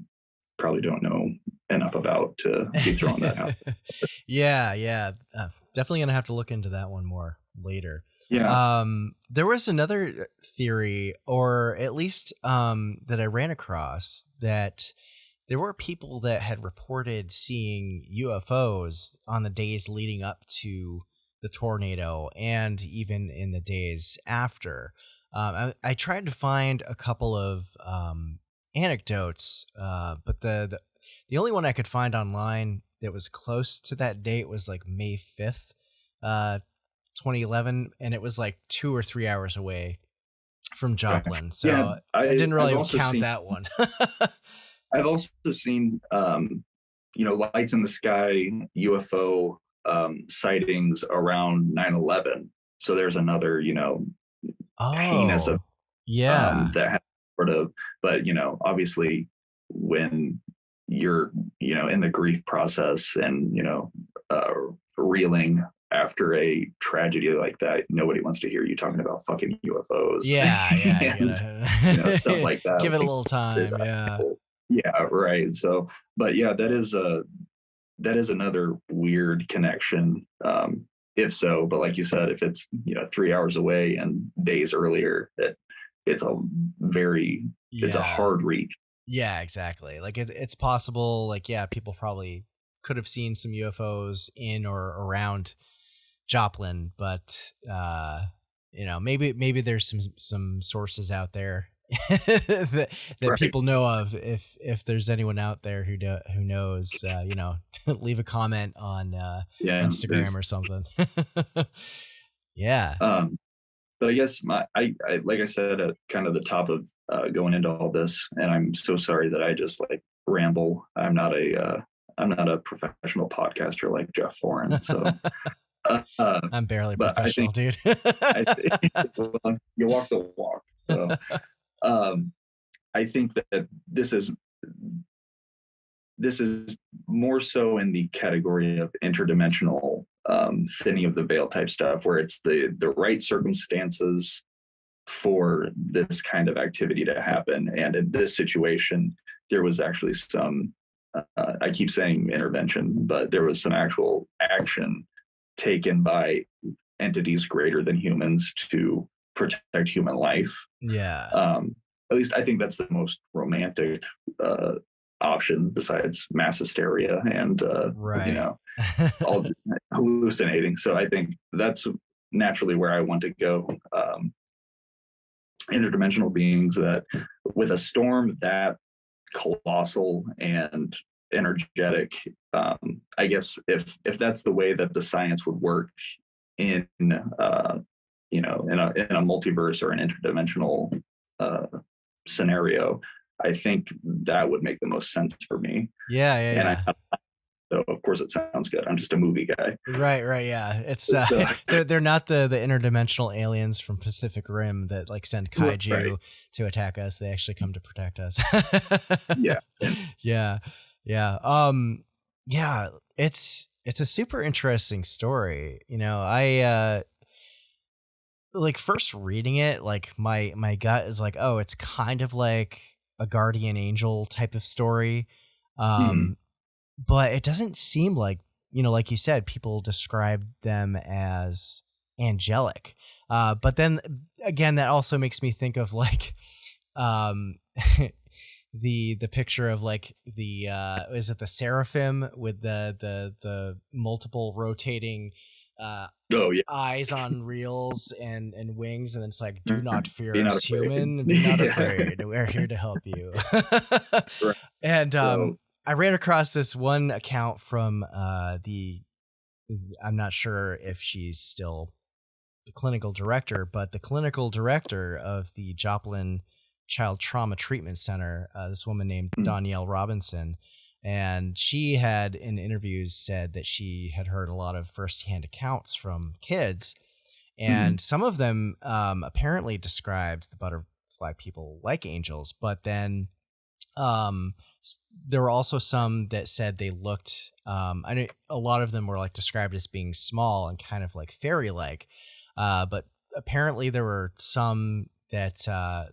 probably don't know enough about to be throwing that out. Yeah. Definitely gonna have to look into that one more later. Yeah. There was another theory, or at least that I ran across, that there were people that had reported seeing UFOs on the days leading up to the tornado, and even in the days after. I tried to find a couple of anecdotes, but the only one I could find online that was close to that date was like May 5th, 2011, and it was like 2 or 3 hours away from Joplin. So yeah, I didn't really count that one. I've also seen, lights in the sky, UFO sightings around 9/11. So there's another, heinous of that has sort of, but obviously when you're, in the grief process and, reeling after a tragedy like that, nobody wants to hear you talking about fucking UFOs. Yeah, and, stuff like that. Give it a little time. Yeah, right. So, but yeah, that is another weird connection. If so, but like you said, if it's 3 hours away and days earlier, it's a hard reach. Yeah, exactly. Like it's possible. Like, yeah, people probably could have seen some UFOs in or around Joplin, but maybe there's some sources out there that people know of. If there's anyone out there who knows, leave a comment on Instagram or something. Yeah. But I guess I like I said at kind of the top of going into all this, and I'm so sorry that I just like ramble. I'm not a professional podcaster like Jeff Foran, so I'm barely professional, dude. Well, you walk the walk. So I think that this is more so in the category of interdimensional thinning of the veil type stuff, where it's the right circumstances for this kind of activity to happen. And in this situation, there was actually some, I keep saying intervention, but there was some actual action taken by entities greater than humans to protect human life. Yeah. At least I think that's the most romantic option, besides mass hysteria and all hallucinating. So I think that's naturally where I want to go. Interdimensional beings that, with a storm that colossal and energetic, I guess if that's the way that the science would work in in a multiverse or an interdimensional scenario, I think that would make the most sense for me. Yeah, yeah, And yeah. so of course it sounds good. I'm just a movie guy. Right, right, yeah. It's So, they're not the interdimensional aliens from Pacific Rim that like send right. kaiju to attack us. They actually come to protect us. Yeah. Yeah. Yeah. Yeah, it's a super interesting story. You know, I like first reading it, like my gut is like, oh, it's kind of like a guardian angel type of story. Mhm. Um but it doesn't seem like, you know, like you said, people describe them as angelic. But then again, that also makes me think of like um the picture of like the is it the seraphim with the multiple rotating uh Oh yeah. eyes on reels and wings, and it's like, do not fear Be not us, afraid. human, be not Yeah. afraid, we're here to help you. Right. And So I ran across this one account from the I'm not sure if she's still the clinical director, but the clinical director of the Joplin Child Trauma Treatment Center, this woman named mm, Danielle Robinson. And she had in interviews said that she had heard a lot of firsthand accounts from kids. mhm. And some of them apparently described the butterfly people like angels, but then um there were also some that said they looked I know a lot of them were like described as being small and kind of like fairy like, but apparently there were some that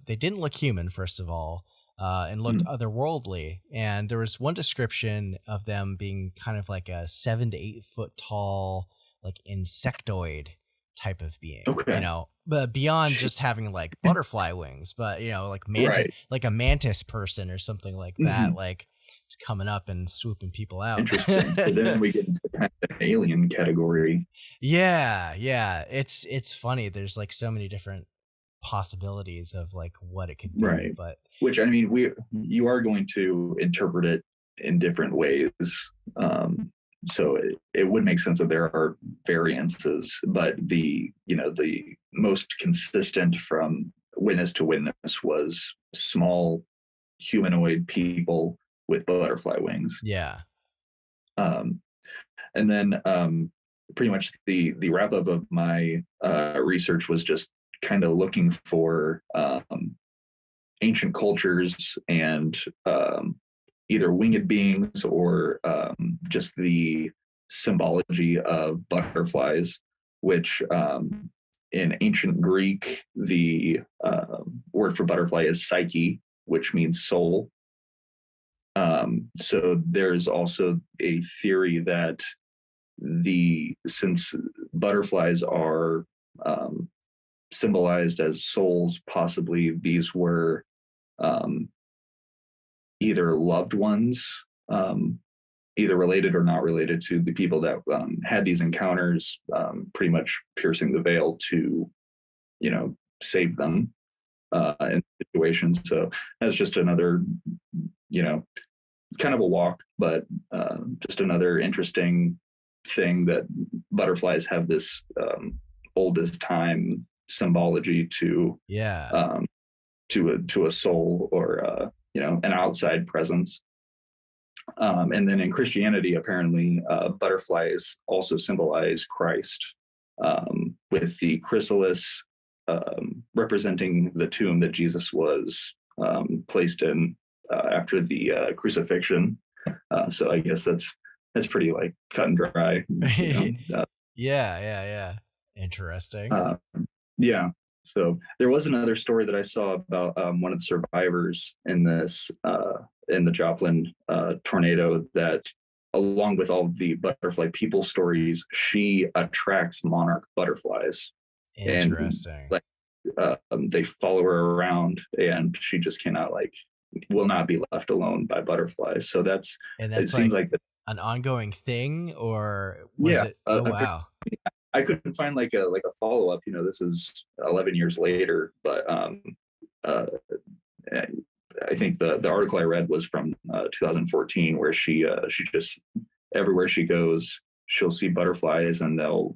they didn't look human, first of all, and looked Mm. otherworldly. And there was one description of them being kind of like a 7 to 8 foot tall like insectoid type of being, you Okay. know, but beyond just having like butterfly wings, but you know, like mantis, Right. like a mantis person or something like that, Mhm. like just coming up and swooping people out. Interesting. So then we get into kind of an alien category. Yeah, yeah. It's funny. There's like so many different possibilities of like what it could be, Right. but Which I mean, you are going to interpret it in different ways. Um, so it would make sense that there are variances, but the most consistent from witness to witness was small humanoid people with butterfly wings. yeah. Um, and then pretty much the wrap up of my research was just kind of looking for ancient cultures and either winged beings or just the symbology of butterflies, which in ancient Greek, the word for butterfly is psyche, which means soul. So there's also a theory that since butterflies are um, symbolized as souls, possibly these were um, either loved ones, um, either related or not related to the people that had these encounters, pretty much piercing the veil to, save them in situations. So that's just another, you know, kind of a walk, but just another interesting thing that butterflies have this oldest time symbology Yeah. um, to a soul or an outside presence. And then in Christianity, apparently, butterflies also symbolize Christ, with the chrysalis representing the tomb that Jesus was placed in after the crucifixion. So I guess that's pretty like cut and dry, you know. Yeah, yeah, yeah. Interesting. Uh, yeah. So there was another story that I saw about one of the survivors in the Joplin tornado that, along with all the butterfly people stories, she attracts monarch butterflies, and Interesting. like they follow her around, and she just cannot will not be left alone by butterflies. So And it that's seems like like that. an ongoing thing, or was Yeah. it? Oh wow. I couldn't find like a follow up. This is 11 years later, but uh, I think the article I read was from 2014, where she just, everywhere she goes, she'll see butterflies and they'll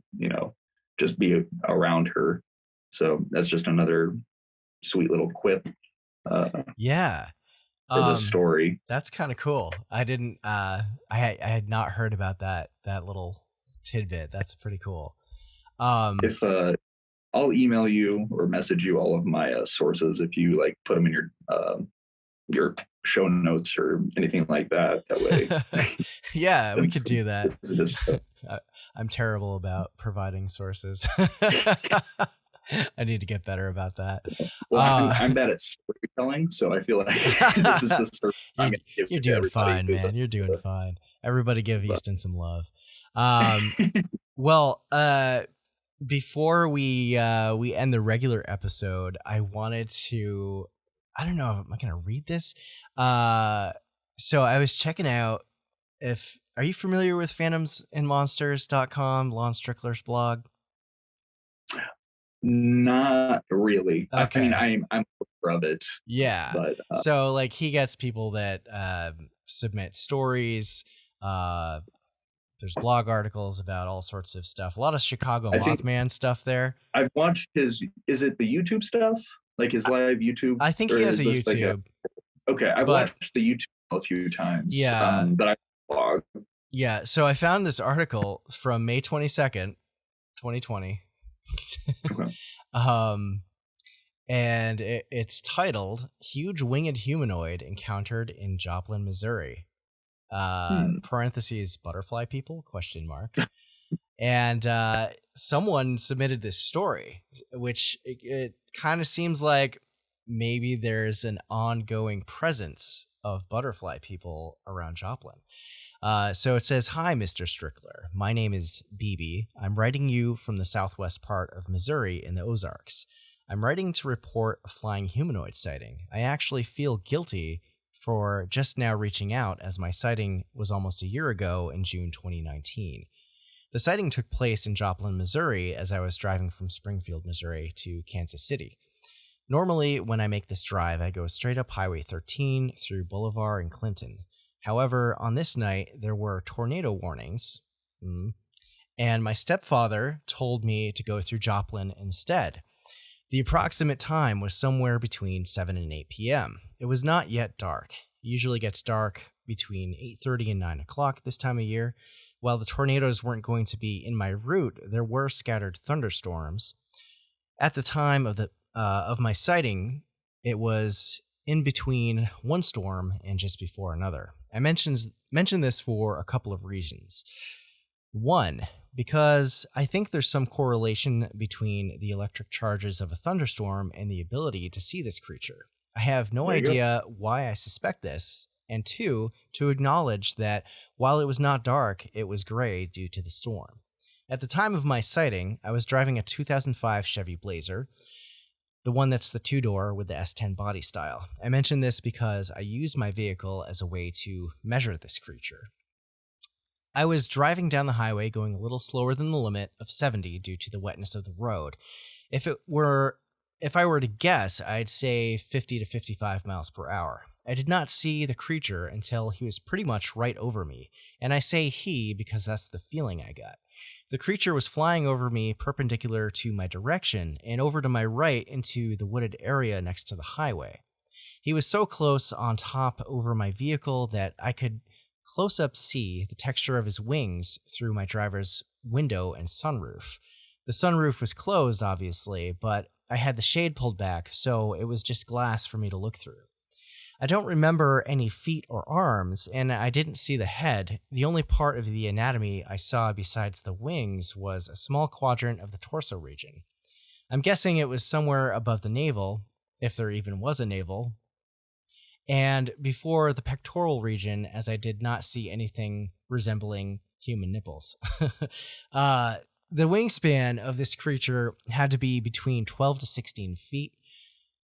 just be around her. So that's just another sweet little quip. Uh, Yeah. for the story. That's kind of cool. I didn't. I had not heard about that little tidbit. That's pretty cool. If I'll email you or message you all of my sources if you like put them in your show notes or anything like that. That way, yeah, we could do that. Just, I'm terrible about providing sources. I need to get better about that. Well, I'm bad at storytelling, so I feel like this is just sort of, you're doing fine, man. You're doing fine. Everybody give Easton some love. Well, before we end the regular episode, I wanted to, I don't know, am I going to read this? So I was checking out are you familiar with phantomsandmonsters.com, Lon Strickler's blog? Not really. Okay. I mean, I'm aware of it. Yeah. But so like he gets people that submit stories. There's blog articles about all sorts of stuff. A lot of Chicago Mothman stuff there. I've watched is it the YouTube stuff? Like his live YouTube? I think he has a YouTube. Okay, I've watched the YouTube a few times. Yeah. But I blog. Yeah, so I found this article from May 22nd, 2020. Okay. And it's titled "Huge Winged Humanoid Encountered in Joplin, Missouri." Parentheses butterfly people ? And someone submitted this story, which it kind of seems like maybe there's an ongoing presence of butterfly people around Joplin. So it says, "Hi, Mr. Strickler. My name is BB. I'm writing you from the southwest part of Missouri in the Ozarks. I'm writing to report a flying humanoid sighting. I actually feel guilty for just now reaching out, as my sighting was almost a year ago in June 2019. The sighting took place in Joplin, Missouri, as I was driving from Springfield, Missouri to Kansas City. Normally, when I make this drive, I go straight up Highway 13 through Boulevard and Clinton. However, on this night, there were tornado warnings, and my stepfather told me to go through Joplin instead. The approximate time was somewhere between 7 and 8 p.m. It was not yet dark. It usually gets dark between 8:30 and 9 o'clock this time of year. While the tornadoes weren't going to be in my route, there were scattered thunderstorms. At the time of my sighting, it was in between one storm and just before another. I mentioned this for a couple of reasons. One, because I think there's some correlation between the electric charges of a thunderstorm and the ability to see this creature. I have no idea why I suspect this. And two, to acknowledge that while it was not dark, it was gray due to the storm. At the time of my sighting, I was driving a 2005 Chevy Blazer, the one that's the two-door with the S10 body style. I mention this because I used my vehicle as a way to measure this creature. I was driving down the highway going a little slower than the limit of 70 due to the wetness of the road. If I were to guess, I'd say 50 to 55 miles per hour. I did not see the creature until he was pretty much right over me, and I say he because that's the feeling I got. The creature was flying over me perpendicular to my direction and over to my right into the wooded area next to the highway. He was so close on top over my vehicle that I could close up see the texture of his wings through my driver's window and sunroof. The sunroof was closed, obviously, but I had the shade pulled back, so it was just glass for me to look through. I don't remember any feet or arms, and I didn't see the head. The only part of the anatomy I saw besides the wings was a small quadrant of the torso region. I'm guessing it was somewhere above the navel, if there even was a navel, and before the pectoral region, as I did not see anything resembling human nipples. The wingspan of this creature had to be between 12 to 16 feet.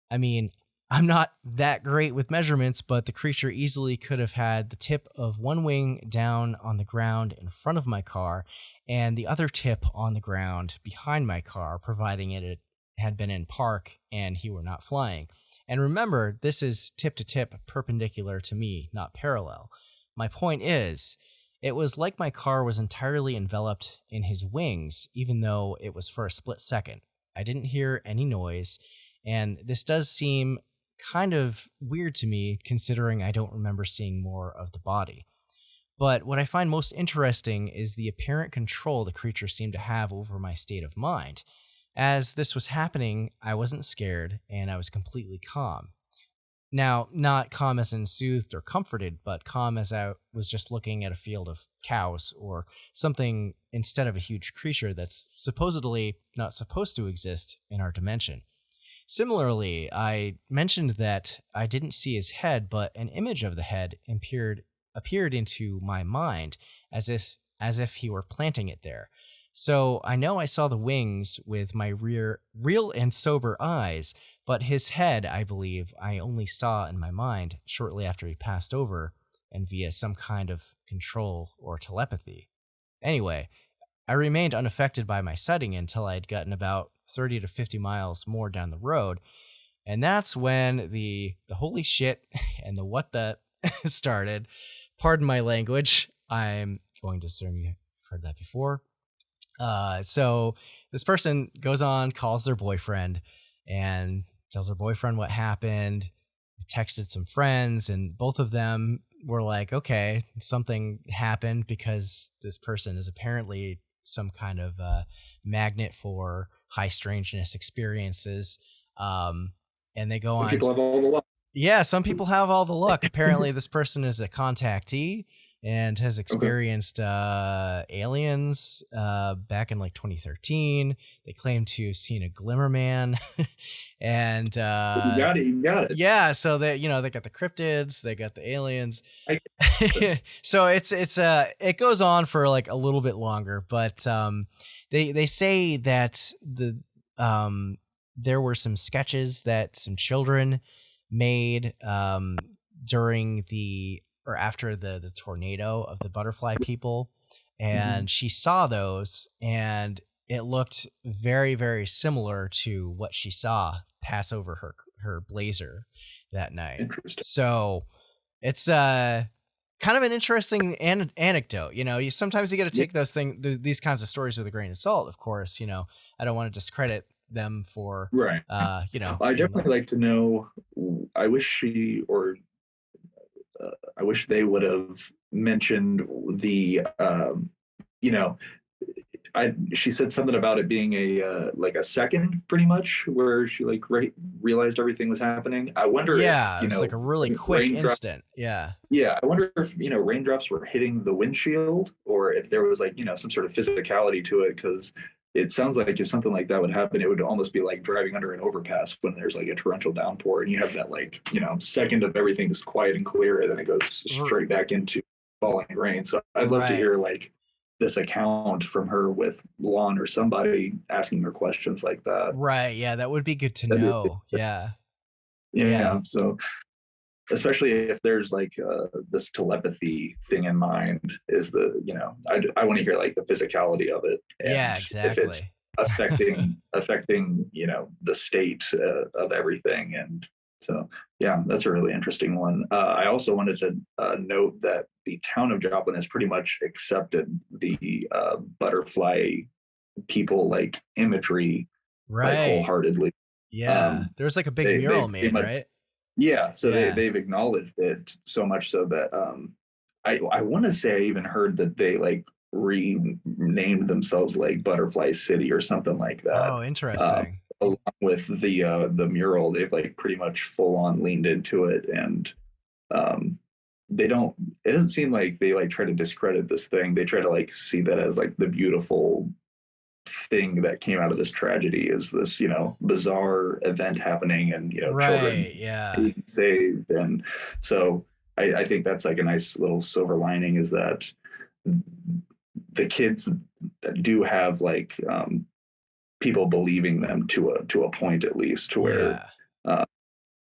I mean, I'm not that great with measurements, but the creature easily could have had the tip of one wing down on the ground in front of my car and the other tip on the ground behind my car, providing it had been in park and he were not flying. And remember, this is tip to tip perpendicular to me, not parallel. My point is, it was like my car was entirely enveloped in his wings, even though it was for a split second. I didn't hear any noise, and this does seem kind of weird to me considering I don't remember seeing more of the body. But what I find most interesting is the apparent control the creature seemed to have over my state of mind. As this was happening, I wasn't scared and I was completely calm. Now, not calm as in soothed or comforted, but calm as I was just looking at a field of cows or something instead of a huge creature that's supposedly not supposed to exist in our dimension. Similarly, I mentioned that I didn't see his head, but an image of the head appeared into my mind as if he were planting it there. So I know I saw the wings with my real and sober eyes, but his head, I believe, I only saw in my mind shortly after he passed over and via some kind of control or telepathy. Anyway, I remained unaffected by my sighting until I had gotten about 30 to 50 miles more down the road, and that's when the holy shit and the what the started. Pardon my language. I'm going to assume you've heard that before. So this person goes on, calls their boyfriend and tells her boyfriend what happened, texted some friends, and both of them were like, okay, something happened because this person is apparently some kind of magnet for high strangeness experiences. And they go on. People have all the luck. Yeah, some people have all the luck. Apparently this person is a contactee and has experienced aliens back in like 2013. They claim to have seen a glimmer man. And You got it. yeah, so they they got the cryptids, they got the aliens. So it goes on for like a little bit longer, but they say that there were some sketches that some children made during or after the tornado of the butterfly people, and she saw those, and it looked very, very similar to what she saw pass over her blazer that night. So it's kind of an interesting anecdote. Sometimes you got to take these kinds of stories with a grain of salt. Of course, I don't want to discredit them for right. I definitely like to know. I wish I wish they would have mentioned the she said something about it being a like a second, pretty much, where she like realized everything was happening. I wonder if it's like a really quick instant. Yeah, I wonder if raindrops were hitting the windshield, or if there was like some sort of physicality to it, because it sounds like if something like that would happen, it would almost be like driving under an overpass when there's like a torrential downpour and you have that like second of everything's quiet and clear, and then it goes straight back into falling rain. So I'd love to hear like this account from her with Lon or somebody asking her questions like that. Right. Yeah, that would be good to know. Yeah. So especially if there's like this telepathy thing in mind, is I want to hear like the physicality of it. And yeah, exactly. If it's affecting the state of everything. And so that's a really interesting one. I also wanted to note that the town of Joplin has pretty much accepted the butterfly people like imagery like wholeheartedly. There's like a big mural made, right? Yeah, so they've acknowledged it so much so that I want to say I even heard that they like renamed themselves like Butterfly City or something like that. Oh, interesting. Along with the mural, they've like pretty much full on leaned into it, and it doesn't seem like they like try to discredit this thing. They try to like see that as like the beautiful thing that came out of this tragedy, is this bizarre event happening, and children being saved. And so I think that's like a nice little silver lining, is that the kids do have like people believing them to a point, at least, to where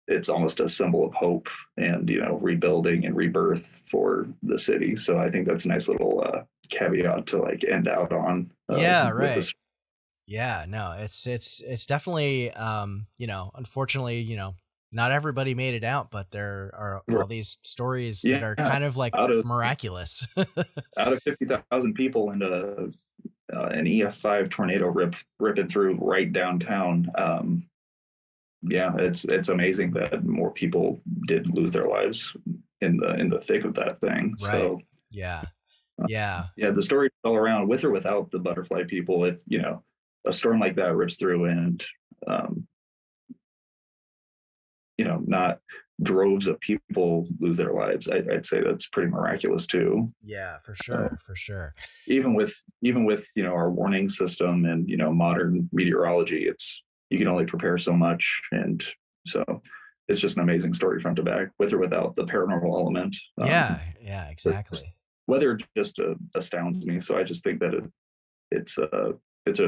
it's almost a symbol of hope and rebuilding and rebirth for the city. So I think that's a nice little caveat to like end out on. It's definitely unfortunately not everybody made it out, but there are all these stories that are kind of like miraculous. Out of 50,000 people, and an EF5 tornado ripping through right downtown, yeah, it's amazing that more people did lose their lives in the thick of that thing. Right. So Yeah. uh, Yeah. yeah, the story all around, with or without the butterfly people, if a storm like that rips through and um, not droves of people lose their lives, I'd say that's pretty miraculous too. Yeah, for So sure. For sure. even with our warning system and modern meteorology, it's you can only prepare so much, and so it's just an amazing story front to back, with or without the paranormal element. Yeah. Yeah, Just, exactly. weather just astounds me, so I just think that it's a it's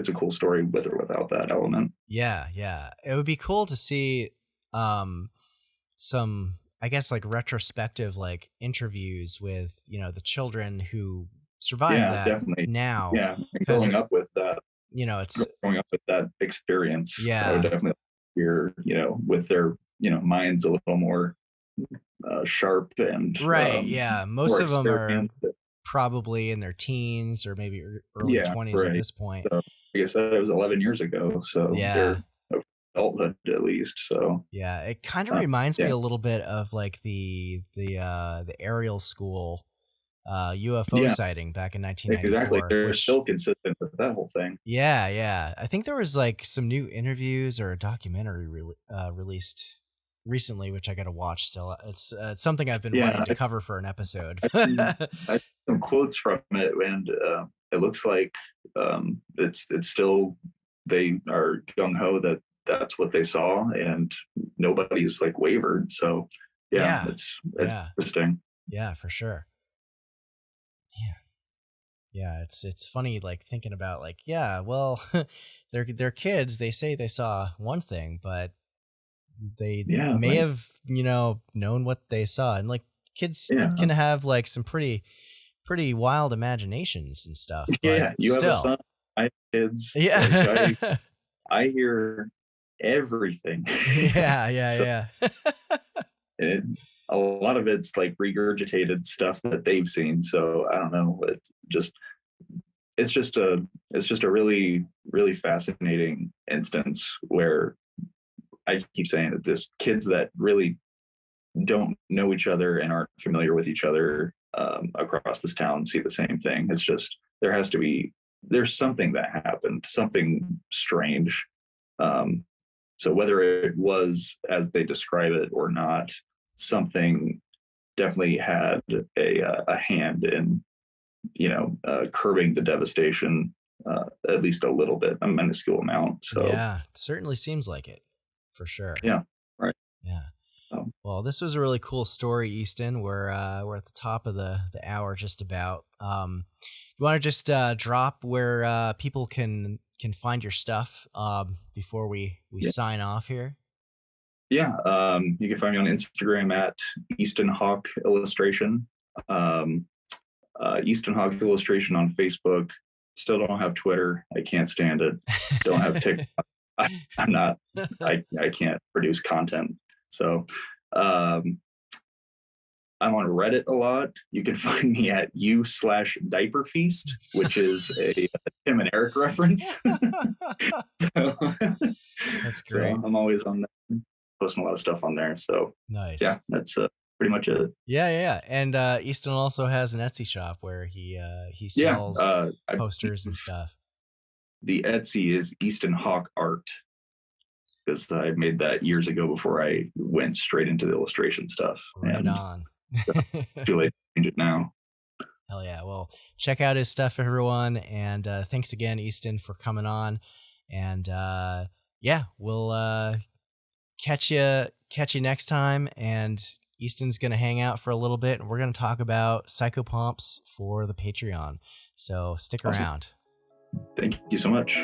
a cool story with or without that element. Yeah, yeah. It would be cool to see um some, I guess, like retrospective like interviews with, the children who survived Yeah, that definitely. now, Yeah, and because it's growing up with that experience, I would yeah, definitely hear, with their, minds a little more sharp and right, yeah. Most more of them are experienced. probably in their teens or maybe early Yeah, 20s at right. this point. So, like I said, it was 11 years ago, so Yeah. they're of adulthood at least. So, Yeah, it kind of uh, reminds me yeah, a little bit of like the Ariel School UFO yeah, sighting back in exactly. 1994, They're which still consistent with that whole thing. yeah, yeah. I think there was like some new interviews or a documentary released recently, which I got to watch still. It's something I've been Yeah, wanting to cover for an episode. I've seen, I've seen some quotes from it, and it looks like it's still, they are gung ho that that's what they saw, and nobody's like wavered. So yeah, Yeah, it's yeah, interesting. yeah, for sure. Yeah, yeah. It's funny like thinking about like yeah, well, they're kids. They say they saw one thing, but they Yeah, may right. have known what they saw, and like kids Yeah, can have like some pretty wild imaginations and stuff, but yeah. You have a still. son. I have kids. Like Yeah. I hear everything. Yeah, So yeah, yeah. it, a lot of it's like regurgitated stuff that they've seen. So I don't know. It's just a really really fascinating instance where I keep saying that this kids that really don't know each other and aren't familiar with each other across this town see the same thing. It's just there's something that happened, something strange. Um, so whether it was as they describe it or not, something definitely had a hand in curbing the devastation, at least a little bit, a minuscule amount. So Yeah, certainly seems like it, for sure. yeah, right. Yeah. Um, Well, this was a really cool story, Easton. We're at the top of the hour just about. You want to just drop where people can find your stuff before we yeah, sign off here? yeah. You can find me on Instagram at Easton Hawk Illustration. Um, Easton Hawk Illustration on Facebook. Still don't have Twitter. I can't stand it. Don't have TikTok. I'm not. I can't produce content. So um, I'm on Reddit a lot. You can find me at u/diaper feast, which is a Tim and Eric reference. so, That's so great. I'm always on there, posting a lot of stuff on there. So yeah, Nice. that's pretty much it. Yeah, yeah, yeah. And Easton also has an Etsy shop where he Yeah, sells posters and stuff. the Etsy is Easton Hawk Art, because I made that years ago before I went straight into the illustration stuff. Right And on. too late to change it now. Hell yeah. Well, check out his stuff, everyone. And thanks again, Easton, for coming on. And yeah, we'll catch you next time. And Easton's going to hang out for a little bit, and we're going to talk about psychopomps for the Patreon. So stick Awesome. around. Thank you so much.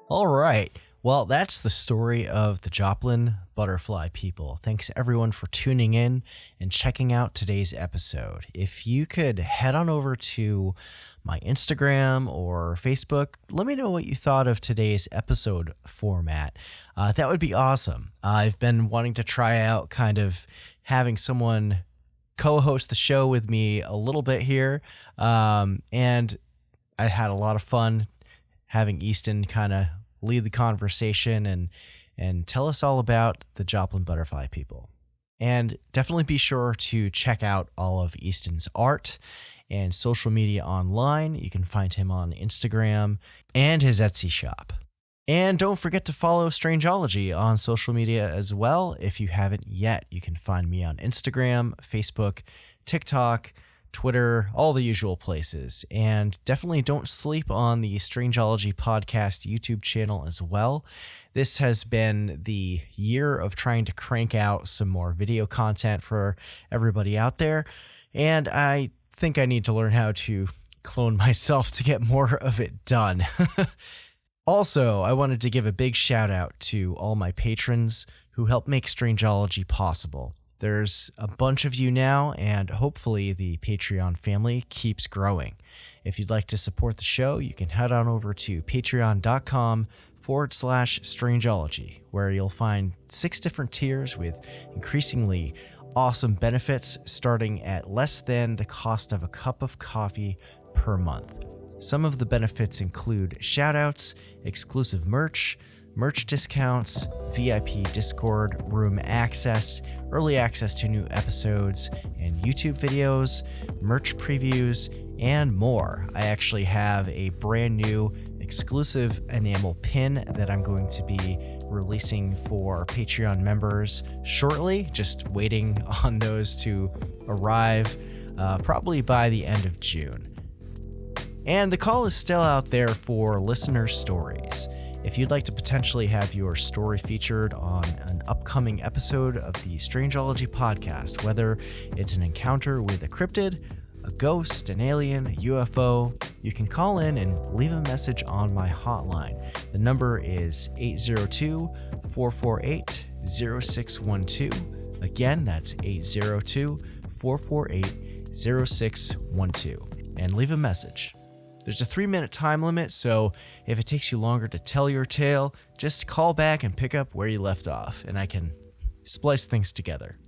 All right. Well, that's the story of the Joplin butterfly people. Thanks everyone for tuning in and checking out today's episode. If you could head on over to my Instagram or Facebook, let me know what you thought of today's episode format. That would be awesome. I've been wanting to try out kind of having someone co-host the show with me a little bit here. And I had a lot of fun having Easton kind of lead the conversation and tell us all about the Joplin butterfly people. And definitely be sure to check out all of Easton's art and social media online. You can find him on Instagram and his Etsy shop. And don't forget to follow Strangeology on social media as well. If you haven't yet, you can find me on Instagram, Facebook, TikTok, Twitter, all the usual places. And definitely don't sleep on the Strangeology podcast YouTube channel as well. This has been the year of trying to crank out some more video content for everybody out there. And I think I need to learn how to clone myself to get more of it done. Also, I wanted to give a big shout out to all my patrons who help make Strangeology possible. There's a bunch of you now, and hopefully the Patreon family keeps growing. If you'd like to support the show, you can head on over to patreon.com/Strangeology, where you'll find 6 different tiers with increasingly awesome benefits starting at less than the cost of a cup of coffee per month. Some of the benefits include shoutouts, exclusive merch discounts, VIP Discord room access, early access to new episodes and YouTube videos, merch previews, and more. I actually have a brand new exclusive enamel pin that I'm going to be releasing for Patreon members shortly, just waiting on those to arrive probably by the end of June. And the call is still out there for listener stories. If you'd like to potentially have your story featured on an upcoming episode of the Strangeology podcast, whether it's an encounter with a cryptid, a ghost, an alien, a UFO, you can call in and leave a message on my hotline. The number is 802-448-0612. Again, that's 802-448-0612. And leave a message. There's a 3-minute time limit, so if it takes you longer to tell your tale, just call back and pick up where you left off, and I can splice things together.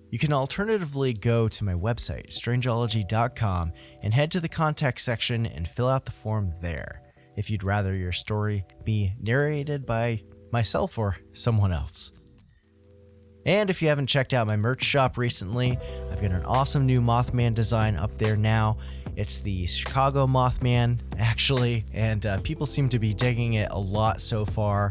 You can alternatively go to my website, strangeology.com, and head to the contact section and fill out the form there, if you'd rather your story be narrated by myself or someone else. And if you haven't checked out my merch shop recently, I've got an awesome new Mothman design up there now. It's the Chicago Mothman, actually, and people seem to be digging it a lot so far.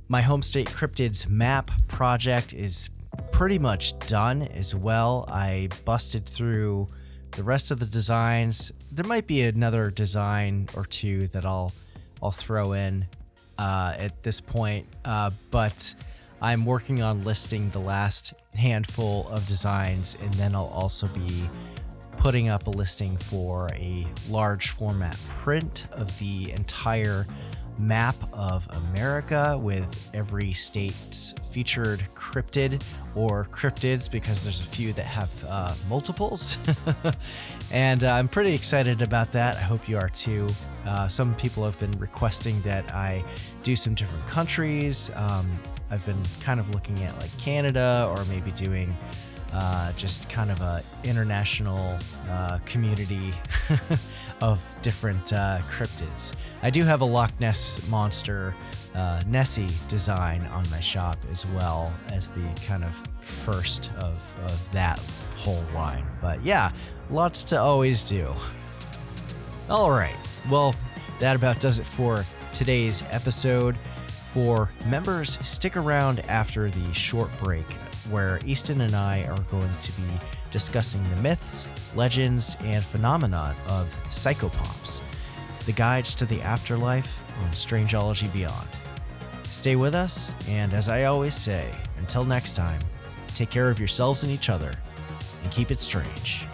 My home state cryptids map project is pretty much done as well. I busted through the rest of the designs. There might be another design or two that I'll throw in at this point, but I'm working on listing the last handful of designs, and then I'll also be putting up a listing for a large format print of the entire map of America with every state's featured cryptid or cryptids, because there's a few that have multiples. And I'm pretty excited about that. I hope you are too. Some people have been requesting that I do some different countries. I've been kind of looking at like Canada, or maybe doing just kind of a international community of different cryptids. I do have a Loch Ness Monster Nessie design on my shop, as well as the kind of first of that whole line. But yeah, lots to always do. All right, well, that about does it for today's episode. For members, stick around after the short break, where Easton and I are going to be discussing the myths, legends, and phenomenon of psychopops, the guides to the afterlife on Strangeology Beyond. Stay with us, and as I always say, until next time, take care of yourselves and each other, and keep it strange.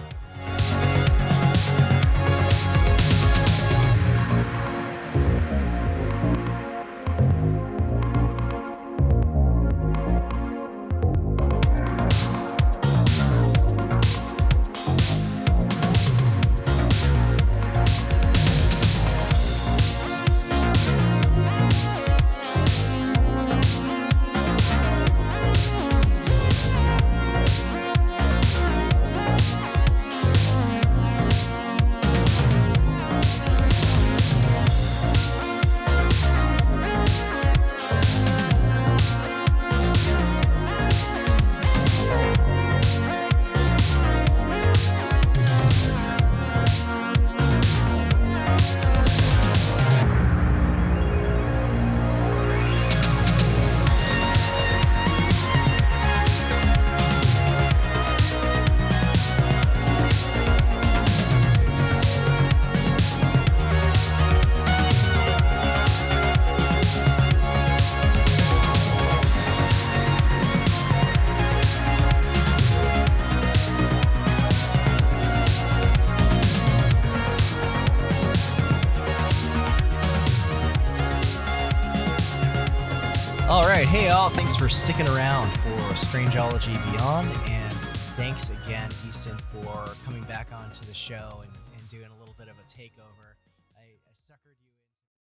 Hey all, thanks for sticking around for Strangeology Beyond, and thanks again, Easton, for coming back onto the show and doing a little bit of a takeover.